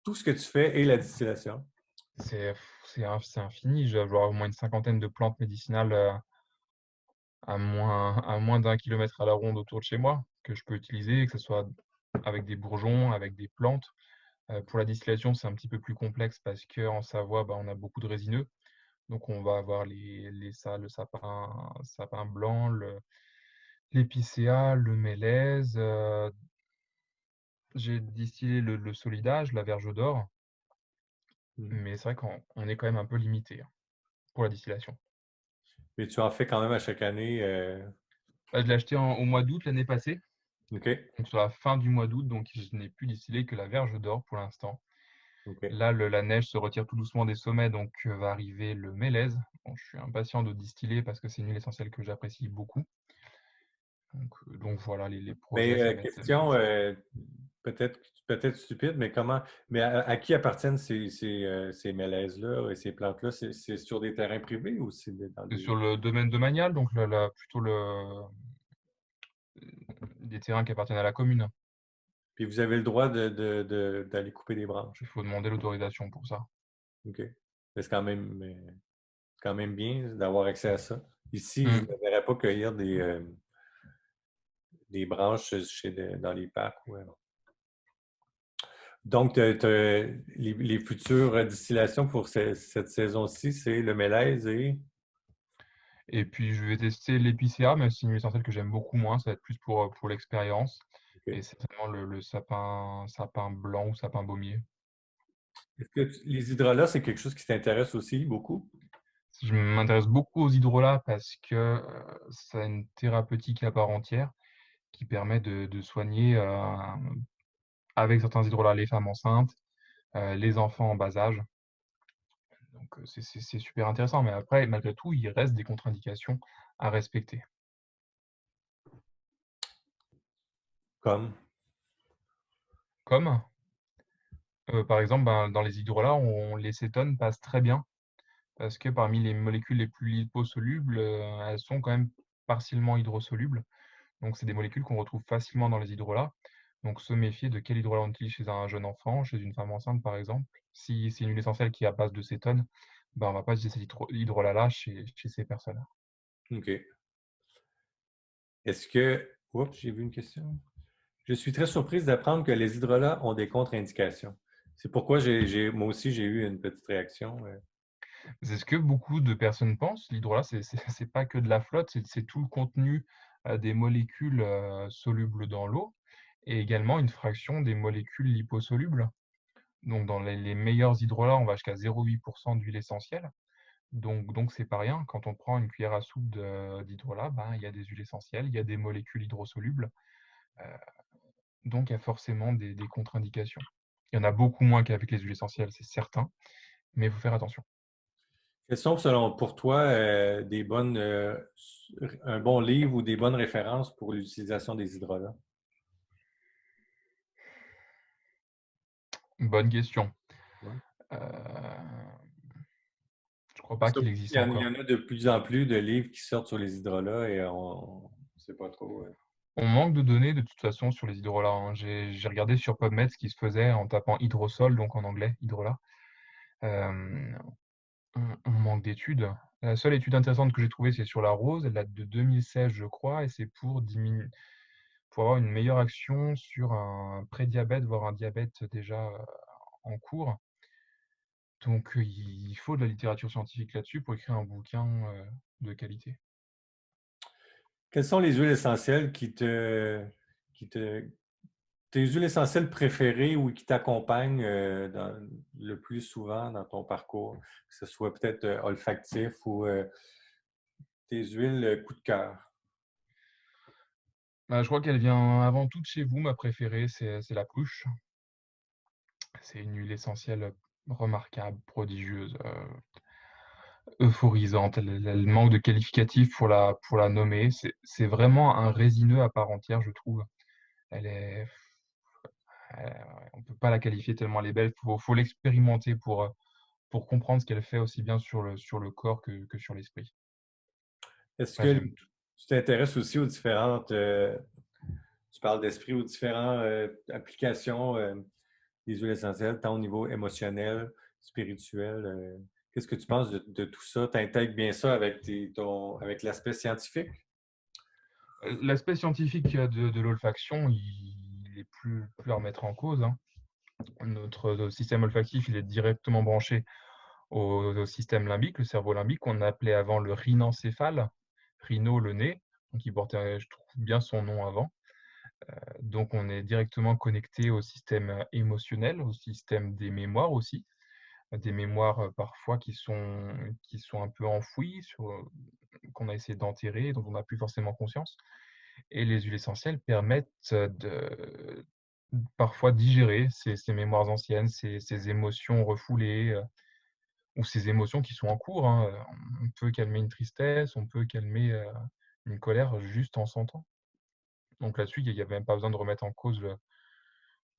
Tout ce que tu fais et la distillation. c'est c'est infini. Je dois avoir au moins une cinquantaine de plantes médicinales à moins d'1 kilomètre à la ronde autour de chez moi que je peux utiliser, que ce soit avec des bourgeons, avec des plantes. Pour la distillation, c'est un petit peu plus complexe parce qu'en Savoie, bah, on a beaucoup de résineux. Donc, on va avoir le sapin blanc, l'épicéa, le mélèze. J'ai distillé le solidage, la verge d'or, Mhm. mais c'est vrai qu'on est quand même un peu limité pour la distillation. Mais tu en fais quand même à chaque année. Bah, je l'ai acheté au mois d'août l'année passée, OK. donc sur la fin du mois d'août, donc je n'ai pu distiller que la verge d'or pour l'instant. OK. Là, la neige se retire tout doucement des sommets, donc va arriver le mélèze. Bon, je suis impatient de distiller parce que c'est une huile essentielle que j'apprécie beaucoup. Donc voilà, les projets, Mais ça va être le question mélèze. peut-être stupide, mais mais à qui appartiennent ces mélèzes-là et ces plantes-là? C'est sur des terrains privés ou c'est dans C'est des... sur le domaine domanial, donc plutôt des terrains qui appartiennent à la commune. Puis vous avez le droit d'aller couper des Il branches. faut demander l'autorisation pour ça. OK. Mais c'est quand même bien d'avoir accès à ça. Ici, je Mm. ne me verrais pas cueillir des branches dans les parcs. Ouais. Donc, les futures distillations pour cette saison-ci, c'est le mélèze et... Et puis je vais tester l'épicéa, même si c'est une huile essentielle que j'aime beaucoup moins, ça va être plus pour l'expérience. OK. Et c'est vraiment le sapin blanc ou sapin baumier. Est-ce que les hydrolats, c'est quelque chose qui t'intéresse aussi beaucoup? Je m'intéresse beaucoup aux hydrolats parce que ça a une thérapeutique à part entière qui permet de soigner avec certains hydrolats les femmes enceintes, les enfants en bas âge. Donc c'est super intéressant. Mais après, malgré tout, il reste des contre-indications à respecter. Comme? Comme, par exemple, ben, dans les hydrolats, les cétones passent très bien parce que parmi les molécules les plus liposolubles, elles sont quand même partiellement hydrosolubles. Donc, c'est des molécules qu'on retrouve facilement dans les hydrolats. Donc, se méfier de quel hydrolat on utilise chez un jeune enfant, chez une femme enceinte, par exemple. Si c'est une huile essentielle qui est à base de cétone, ben, on ne va pas utiliser cet hydrolat-là chez ces personnes. OK. Est-ce que... Oups, j'ai vu une question. Je suis très surprise d'apprendre que les hydrolats ont des contre-indications. C'est pourquoi moi aussi, j'ai eu une petite réaction. C'est ce que beaucoup de personnes pensent. L'hydrolat, c'est pas que de la flotte, c'est tout le contenu des molécules solubles dans l'eau et également une fraction des molécules liposolubles. Donc, dans les meilleurs hydrolats, on va jusqu'à 0,8% d'huile essentielle. Donc c'est pas rien. Quand on prend une cuillère à soupe d'hydrolat, ben, il y a des huiles essentielles, il y a des molécules hydrosolubles. euh, donc, il y a forcément des contre-indications. Il y en a beaucoup moins qu'avec les huiles essentielles, c'est certain, mais il faut faire attention. Quels sont, selon pour toi, un bon livre ou des bonnes références pour l'utilisation des hydrolats? Bonne question. Ouais. Euh, je crois pas Parce qu'il qu'il existe y en encore. a de plus en plus de livres qui sortent sur les hydrolats et on ne sait pas trop. On manque de données de toute façon sur les hydrolats, hein. J'ai regardé sur PubMed ce qui se faisait en tapant hydrosol, donc en anglais, hydrolat. Euh, On manque d'études. La seule étude intéressante que j'ai trouvée, c'est sur la rose. Elle date de 2016, je crois, et c'est pour avoir une meilleure action sur un prédiabète, voire un diabète déjà en cours. Donc, il faut de la littérature scientifique là-dessus pour écrire un bouquin de qualité. Quelles sont les huiles essentielles tes huiles essentielles préférées ou qui t'accompagnent le plus souvent dans ton parcours, que ce soit peut-être olfactif ou tes huiles coup de cœur? Bah, je crois qu'elle vient avant tout de chez vous. Ma préférée, c'est la pruche. C'est une huile essentielle remarquable, prodigieuse, euphorisante. Elle manque de qualificatif pour la nommer. C'est vraiment un résineux à part entière, je trouve. Elle est, on peut pas la qualifier tellement elle est belle. Faut l'expérimenter pour comprendre ce qu'elle fait aussi bien sur le corps que sur l'esprit. Est-ce Après, que j'aime tout. tu t'intéresses aussi aux différentes, tu parles d'esprit, aux différentes applications des huiles essentielles, tant au niveau émotionnel, spirituel? Qu'est-ce que tu penses de tout ça? Tu intègres bien ça avec, avec l'aspect scientifique? L'aspect scientifique de l'olfaction, il est plus à remettre en cause, hein. Notre système olfactif, il est directement branché au système limbique, le cerveau limbique, qu'on appelait avant le rhinencéphale, rhino, le nez, donc il portait, je trouve, bien son nom avant. Donc on est directement connecté au système émotionnel, au système des mémoires aussi, des mémoires parfois qui sont un peu enfouies, qu'on a essayé d'enterrer, dont on n'a plus forcément conscience. Et les huiles essentielles permettent de parfois digérer ces mémoires anciennes, ces émotions refoulées, ou ces émotions qui sont en cours, hein. On peut calmer une tristesse, on peut calmer, une colère juste en sentant. Donc là-dessus, il y a même pas besoin de remettre en cause le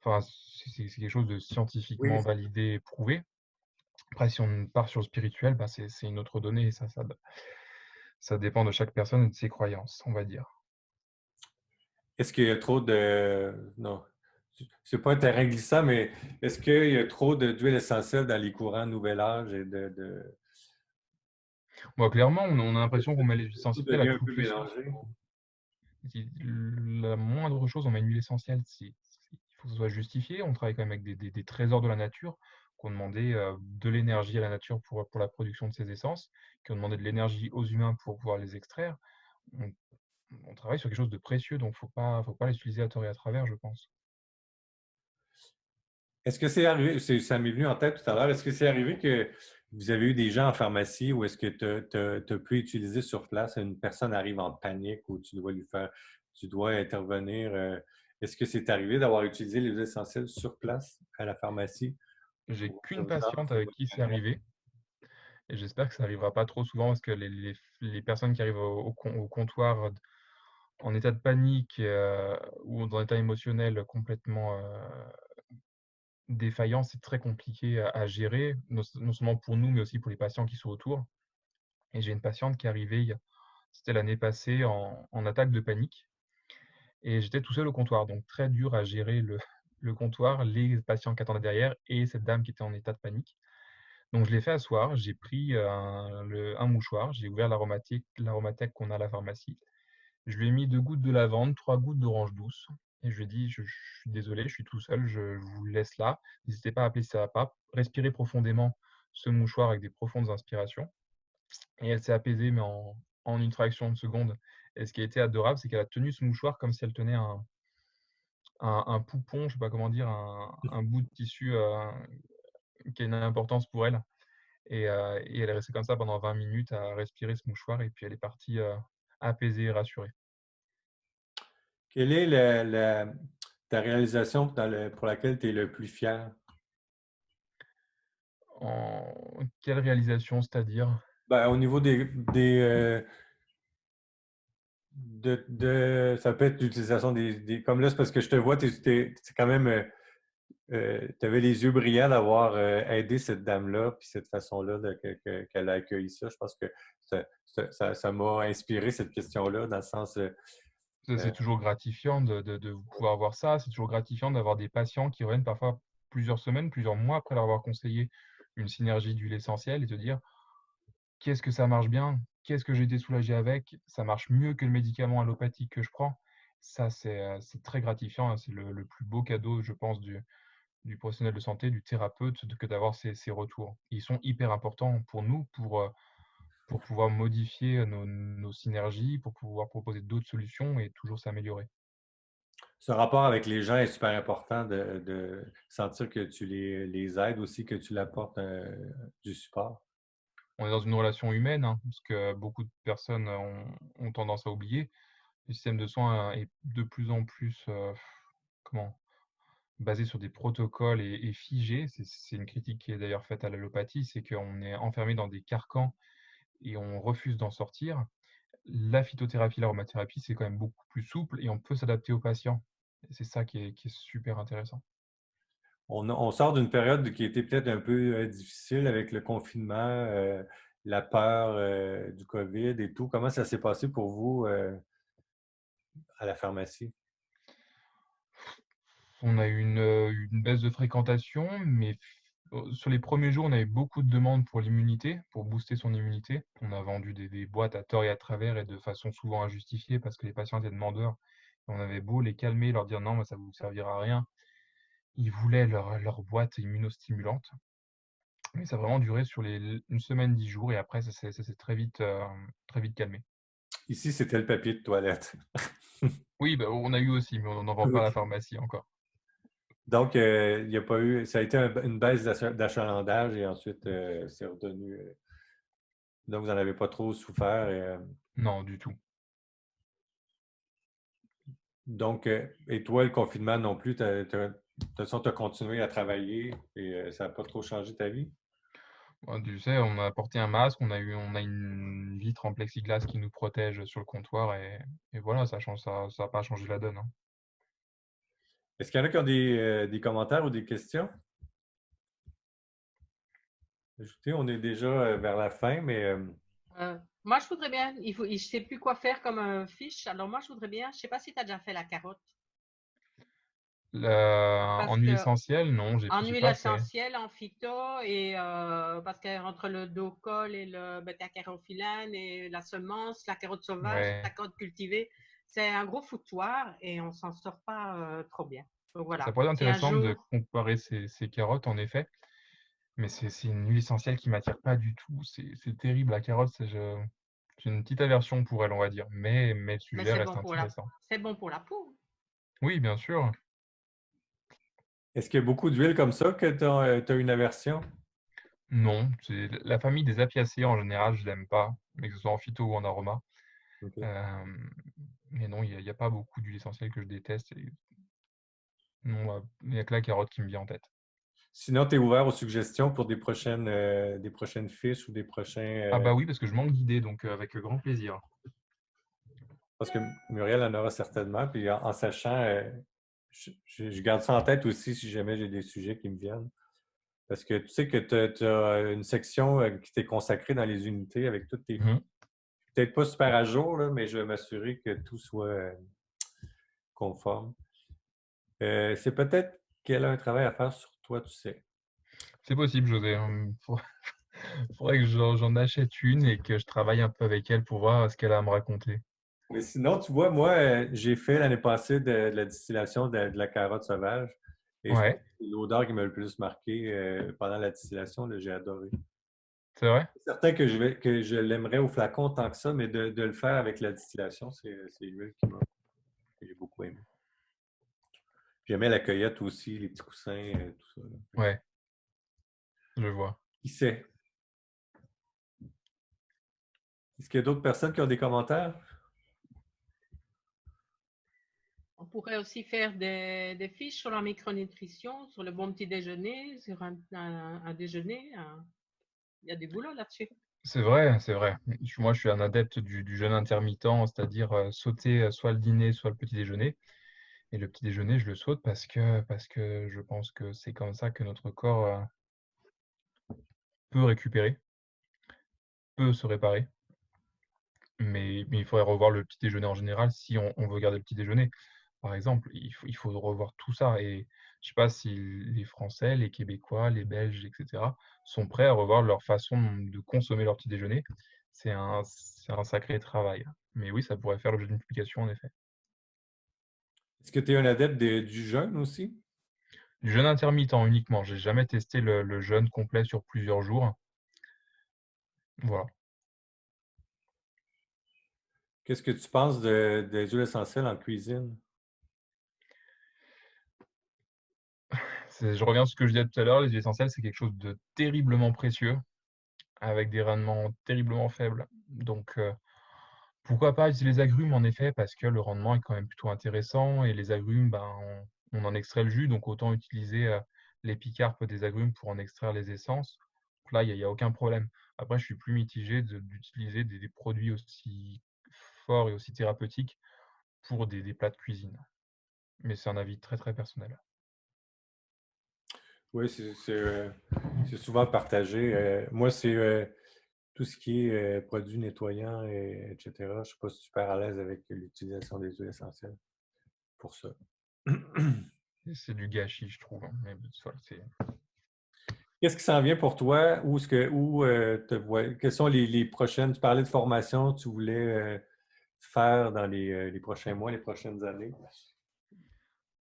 enfin, c'est quelque chose de Oui. scientifiquement validé et prouvé. Après, si on part sur le spirituel, bah, c'est une autre donnée et ça dépend de chaque personne et de ses croyances, on va dire. Est-ce qu'il y a trop de... Non, c'est pas un terrain glissant, mais est-ce qu'il y a trop d'huile essentielle dans les courants Nouvel Âge et Bon, clairement, on a l'impression qu'on met les huiles tout essentielles à devient un toute peu puissance. mélangé? Si la moindre chose, on met une huile essentielle, il faut que ce soit justifié. On travaille quand même avec des trésors de la nature qui ont demandé de l'énergie à la nature pour la production de ces essences, qui ont demandé de l'énergie aux humains pour pouvoir les extraire. On, on travaille sur quelque chose de précieux, donc faut pas les utiliser à tort et à travers, je pense. Est-ce que c'est arrivé, ça m'est venu en tête tout à l'heure, est-ce que c'est arrivé que vous avez eu des gens en pharmacie ou est-ce que tu as pu utiliser sur place, une personne arrive en panique ou tu dois intervenir? Est-ce que c'est arrivé d'avoir utilisé les huiles essentielles sur place à la pharmacie? J'ai Pour qu'une patiente avec qui c'est arrivé, et j'espère que ça arrivera pas trop souvent parce que les personnes qui arrivent au comptoir en état de panique ou dans un état émotionnel complètement défaillant, c'est très compliqué à gérer, non seulement pour nous, mais aussi pour les patients qui sont autour. Et j'ai une patiente qui est arrivée, c'était l'année passée, en attaque de panique. Et j'étais tout seul au comptoir, donc très dur à gérer le comptoir, les patients qui attendaient derrière et cette dame qui était en état de panique. Donc je l'ai fait asseoir, j'ai pris un mouchoir, j'ai ouvert l'aromathèque qu'on a à la pharmacie. Je lui ai mis 2 gouttes de lavande, 3 gouttes d'orange douce et je lui ai dit: «Je suis désolé, je suis tout seul, je vous le laisse là. N'hésitez pas à appeler si ça va pas. Respirez profondément ce mouchoir avec des profondes inspirations». Et elle s'est apaisée, mais en une fraction de seconde. Et ce qui a été adorable, c'est qu'elle a tenu ce mouchoir comme si elle tenait un poupon, je sais pas comment dire, un bout de tissu, qui a une importance pour elle. Et elle est restée comme ça pendant 20 minutes à respirer ce mouchoir et puis elle est partie, apaisée et rassurée. Quelle est ta réalisation pour laquelle tu es le plus fier? En quelle réalisation, c'est-à-dire? Ben, au niveau ça peut être l'utilisation comme là, c'est parce que je te vois, c'est quand même, tu avais les yeux brillants d'avoir aidé cette dame-là, puis cette façon-là qu'elle a accueilli ça. Je pense que ça m'a inspiré cette question-là, dans le sens, Ça, c'est euh, toujours gratifiant de pouvoir voir ça. C'est toujours gratifiant d'avoir des patients qui reviennent parfois plusieurs semaines, plusieurs mois après leur avoir conseillé une synergie d'huile essentielle et te dire: qu'est-ce que ça marche bien? Qu'est-ce que j'ai été soulagé avec? Ça marche mieux que le médicament allopathique que je prends. Ça, c'est très gratifiant, hein. C'est le plus beau cadeau, je pense, du professionnel de santé, du thérapeute, que d'avoir ces retours. Ils sont hyper importants pour nous, pour pouvoir modifier nos synergies, pour pouvoir proposer d'autres solutions et toujours s'améliorer. Ce rapport avec les gens est super important de sentir que tu les aides aussi, que tu leur apportes du support. On est dans une relation humaine, hein, ce que beaucoup de personnes ont tendance à oublier. Le système de soins est de plus en plus, comment? Basé sur des protocoles et figé. C'est une critique qui est d'ailleurs faite à l'allopathie, c'est qu'on est enfermé dans des carcans et on refuse d'en sortir. La phytothérapie, l'aromathérapie, c'est quand même beaucoup plus souple et on peut s'adapter aux patients. Et c'est ça qui est super intéressant. On sort d'une période qui était peut-être un peu difficile avec le confinement, la peur du COVID et tout. Comment ça s'est passé pour vous à la pharmacie? On a eu une baisse de fréquentation, mais sur les premiers jours, on avait beaucoup de demandes pour l'immunité, pour booster son immunité. On a vendu des boîtes à tort et à travers et de façon souvent injustifiée parce que les patients étaient demandeurs. On avait beau les calmer, leur dire non, mais ça ne vous servira à rien. Ils voulaient leur boîte immunostimulante. Mais ça a vraiment duré sur une semaine, 10 jours, et après, ça s'est très vite calmé. Ici, c'était le papier de toilette. Oui, bah, on a eu aussi, mais on n'en vend pas à la pharmacie encore. Donc, il n'y a pas eu, ça a été une baisse d'achalandage et ensuite, c'est revenu. Donc, vous n'en avez pas trop souffert. Non, du tout. Donc, et toi, le confinement non plus, de toute façon, tu as continué à travailler et ça n'a pas trop changé ta vie? Bah, tu sais, on a porté un masque, on a une vitre en plexiglas qui nous protège sur le comptoir et voilà, ça a pas changé la donne, hein. Est-ce qu'il y en a qui ont des commentaires ou des questions? Écoutez, on est déjà vers la fin, mais Moi, je voudrais bien, je ne sais plus quoi faire comme fiche. Alors, moi, je voudrais bien, je ne sais pas si tu as déjà fait la carotte. En Parce huile que essentielle, non, en j'ai huile pas fait. essentielle, en phyto, et parce qu'entre le docol et le bêta-carotène et la semence, la carotte sauvage, la Ouais, carotte cultivée, c'est un gros foutoir et on s'en sort pas trop bien. Donc ça voilà. pourrait être Si un intéressant de jour, comparer ces carottes, en effet, mais c'est une huile essentielle qui m'attire pas du tout. C'est terrible, la carotte, j'ai une petite aversion pour elle, on va dire, mais le mais sujet reste intéressant. c'est bon pour la peau. Oui, bien sûr. est-ce qu'il y a beaucoup d'huiles comme ça que tu as une aversion? Non, c'est la famille des apiacées en général, je l'aime pas, mais que ce soit en phyto ou en aroma. OK. Mais non, il y a pas beaucoup d'huiles essentielles que je déteste et non, il n'y a que la carotte qui me vient en tête. Sinon, tu es ouvert aux suggestions pour des prochaines fiches ou des prochains. Ah bah oui, parce que je manque d'idées, donc avec grand plaisir. Parce que Muriel en aura certainement. Puis en sachant, je garde ça en tête aussi si jamais j'ai des sujets qui me viennent. Parce que tu sais que tu as une section qui t'est consacrée dans les unités avec toutes tes Mmh. fiches. Peut-être pas super à jour, là, mais je vais m'assurer que tout soit conforme. C'est peut-être qu'elle a un travail à faire sur toi, tu sais. C'est possible, José, hein. Faudrait que j'en achète une et que je travaille un peu avec elle pour voir ce qu'elle a à me raconter. Mais sinon, tu vois, moi, j'ai fait l'année passée de la distillation de la carotte sauvage. Et je pense Ouais, que c'est l'odeur qui m'a le plus marqué pendant la distillation. Là, j'ai adoré. c'est vrai? C'est certain que je l'aimerais au flacon tant que ça, mais de le faire avec la distillation, c'est l'huile que j'ai beaucoup aimé. J'aimais la cueillette aussi, les petits coussins, tout ça. Là. Ouais, je vois. Qui sait? Est-ce qu'il y a d'autres personnes qui ont des commentaires? On pourrait aussi faire des fiches sur la micronutrition, sur le bon petit déjeuner, sur un déjeuner. Il y a du boulot là-dessus. C'est vrai, c'est vrai. Moi, je suis un adepte du jeûne intermittent, c'est-à-dire sauter soit le dîner, soit le petit déjeuner. Et le petit déjeuner, je le saute parce que je pense que c'est comme ça que notre corps peut récupérer, peut se réparer. Mais il faudrait revoir le petit déjeuner en général si on veut garder le petit déjeuner. Par exemple, il faut revoir tout ça. Et Je ne sais pas si les Français, les Québécois, les Belges, etc., sont prêts à revoir leur façon de consommer leur petit déjeuner. C'est un sacré travail. Mais oui, ça pourrait faire l'objet d'une publication, en effet. Est-ce que tu es un adepte du jeûne aussi? Du jeûne intermittent uniquement. J'ai jamais testé le jeûne complet sur plusieurs jours. Voilà. Qu'est-ce que tu penses des huiles essentielles en cuisine? Je reviens sur ce que je disais tout à l'heure, les huiles essentielles, c'est quelque chose de terriblement précieux, avec des rendements terriblement faibles. Donc, pourquoi pas utiliser les agrumes, en effet, parce que le rendement est quand même plutôt intéressant. Et les agrumes, ben, on en extrait le jus, donc autant utiliser l'épicarpe des agrumes pour en extraire les essences. Donc là, il n'y a aucun problème. Après, je suis plus mitigé d'utiliser des produits aussi forts et aussi thérapeutiques pour des plats de cuisine. Mais c'est un avis très, très personnel. Oui, c'est souvent partagé. Moi, c'est tout ce qui est produits nettoyants, etc. Je ne suis pas super à l'aise avec l'utilisation des huiles essentielles pour ça. C'est du gâchis, je trouve, hein. Mais voilà, Qu'est-ce qui s'en vient pour toi? Quelles sont les prochaines? Tu parlais de formation, tu voulais faire dans les prochains mois, les prochaines années.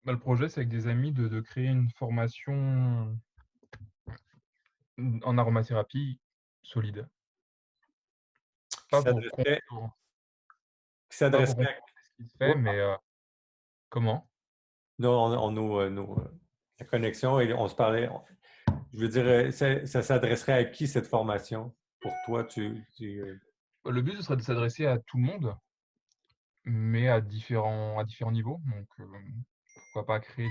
Bah, le projet, c'est avec des amis de créer une formation en aromathérapie solide. Qui Pas pour s'adresserait qui pas pour s'adresserait à... contrer ce qui se fait, Ouais, mais comment? non, la connexion, et on se parlait. Je veux dire, ça s'adresserait à qui cette formation? Pour toi, Le but, ce serait de s'adresser à tout le monde, mais à différents niveaux. Donc, pourquoi pas créer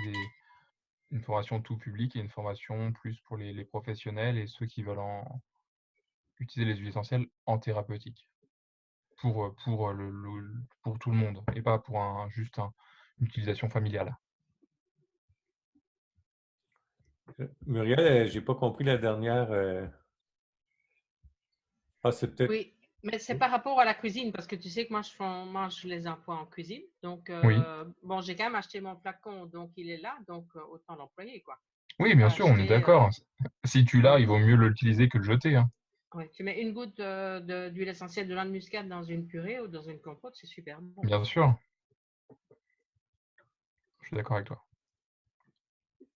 une formation tout public et une formation plus pour les professionnels et ceux qui veulent utiliser les huiles essentielles en thérapeutique pour tout le monde et pas pour une utilisation familiale. Muriel, j'ai pas compris la dernière. Ah, c'est peut-être. Oui, mais c'est par rapport à la cuisine, parce que tu sais que moi, mange les emplois en cuisine. Donc, Oui, bon, j'ai quand même acheté mon flacon, donc il est là, donc autant l'employer, quoi. oui, C'est bien pas sûr, on est acheter, d'accord. Si tu l'as, ouais, il vaut mieux l'utiliser que le jeter, hein. ouais. Tu mets une goutte d'huile essentielle de noix de muscade dans une purée ou dans une compote, c'est super bon. Bien sûr, je suis d'accord avec toi.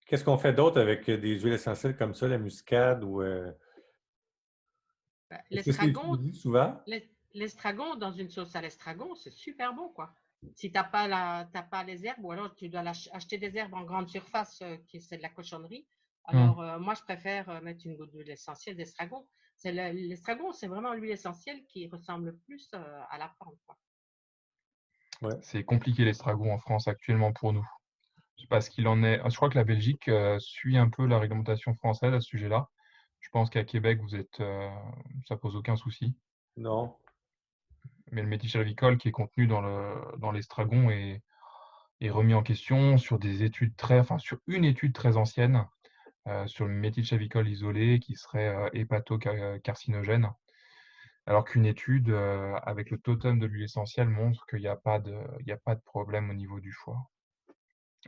Qu'est-ce qu'on fait d'autre avec des huiles essentielles comme ça, la muscade ou Ben, est-ce que c'est l'estragon, utilisé souvent? l'estragon dans une sauce à l'estragon, c'est super bon, quoi. Si t'as pas les herbes, ou alors tu dois acheter des herbes en grande surface, c'est de la cochonnerie. Hum. Alors, moi, je préfère mettre une goutte d'huile essentielle d'estragon. L'estragon, c'est vraiment l'huile essentielle qui ressemble plus à la plante, quoi. Ouais. C'est compliqué l'estragon en France actuellement pour nous. Je sais pas ce qu'il en est. Je crois que la Belgique suit un peu la réglementation française à ce sujet-là. Je pense qu'à Québec, ça pose aucun souci. Non. Mais le métillage avicole qui est contenu dans l'estragon est remis en question sur sur une étude très ancienne sur le méthylchavicol isolé qui serait hépatocarcinogène, alors qu'une étude avec le totem de l'huile essentielle montre qu'il n'y a pas de problème au niveau du foie.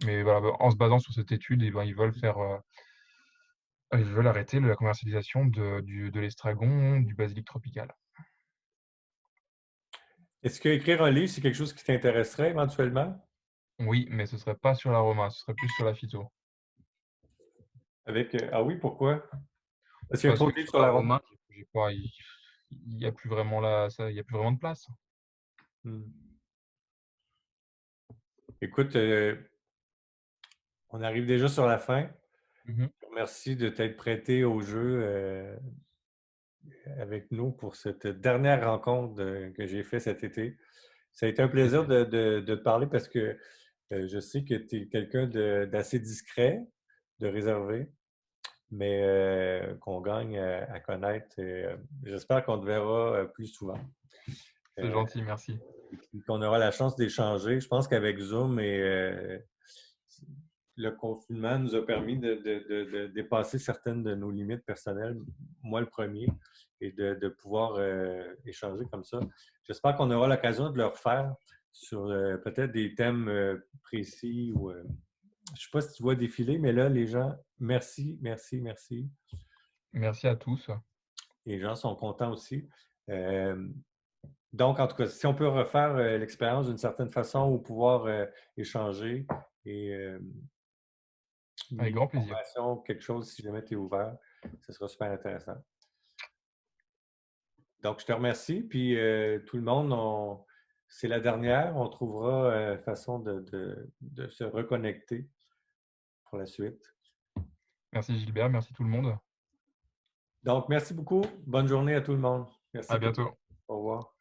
Mais voilà, en se basant sur cette étude, eh ben, ils veulent arrêter la commercialisation de l'estragon, du basilic tropical. Est-ce qu'écrire un livre, c'est quelque chose qui t'intéresserait éventuellement? Oui, mais ce serait pas sur l'aroma, ce serait plus sur la phyto. Ah oui, pourquoi? Parce qu'il y a Parce trop que de livres sur sur la romance. l'aroma, j'ai pas, il y a plus vraiment il y a plus vraiment de place. Écoute, on arrive déjà sur la fin. Mhm. Merci de t'être prêté au jeu avec nous pour cette dernière rencontre que j'ai faite cet été. Ça a été un plaisir Plaisir. de te parler parce que je sais que tu es quelqu'un d'assez discret, de réservé, mais qu'on gagne à connaître. J'espère qu'on te verra plus souvent. C'est Euh, gentil, merci. et puis qu'on aura la chance d'échanger. Je pense qu'avec Zoom et le confinement nous a permis de dépasser certaines de nos limites personnelles, moi le premier, et de pouvoir échanger comme ça. J'espère qu'on aura l'occasion de le refaire sur peut-être des thèmes précis ou ne sais pas si tu vois défiler, mais là, les gens, merci, merci, merci. Merci à tous. Les gens sont contents aussi. Donc, en tout cas, si on peut refaire l'expérience d'une certaine façon ou pouvoir échanger et Avec une grand plaisir. information, quelque chose, si jamais tu es ouvert, ce sera super intéressant. Donc, je te remercie. Puis, tout le monde, c'est la dernière. On trouvera façon de se reconnecter pour la suite. Merci Gilbert, merci tout le monde. Donc, merci beaucoup. Bonne journée à tout le monde. Merci. À bientôt. Au revoir.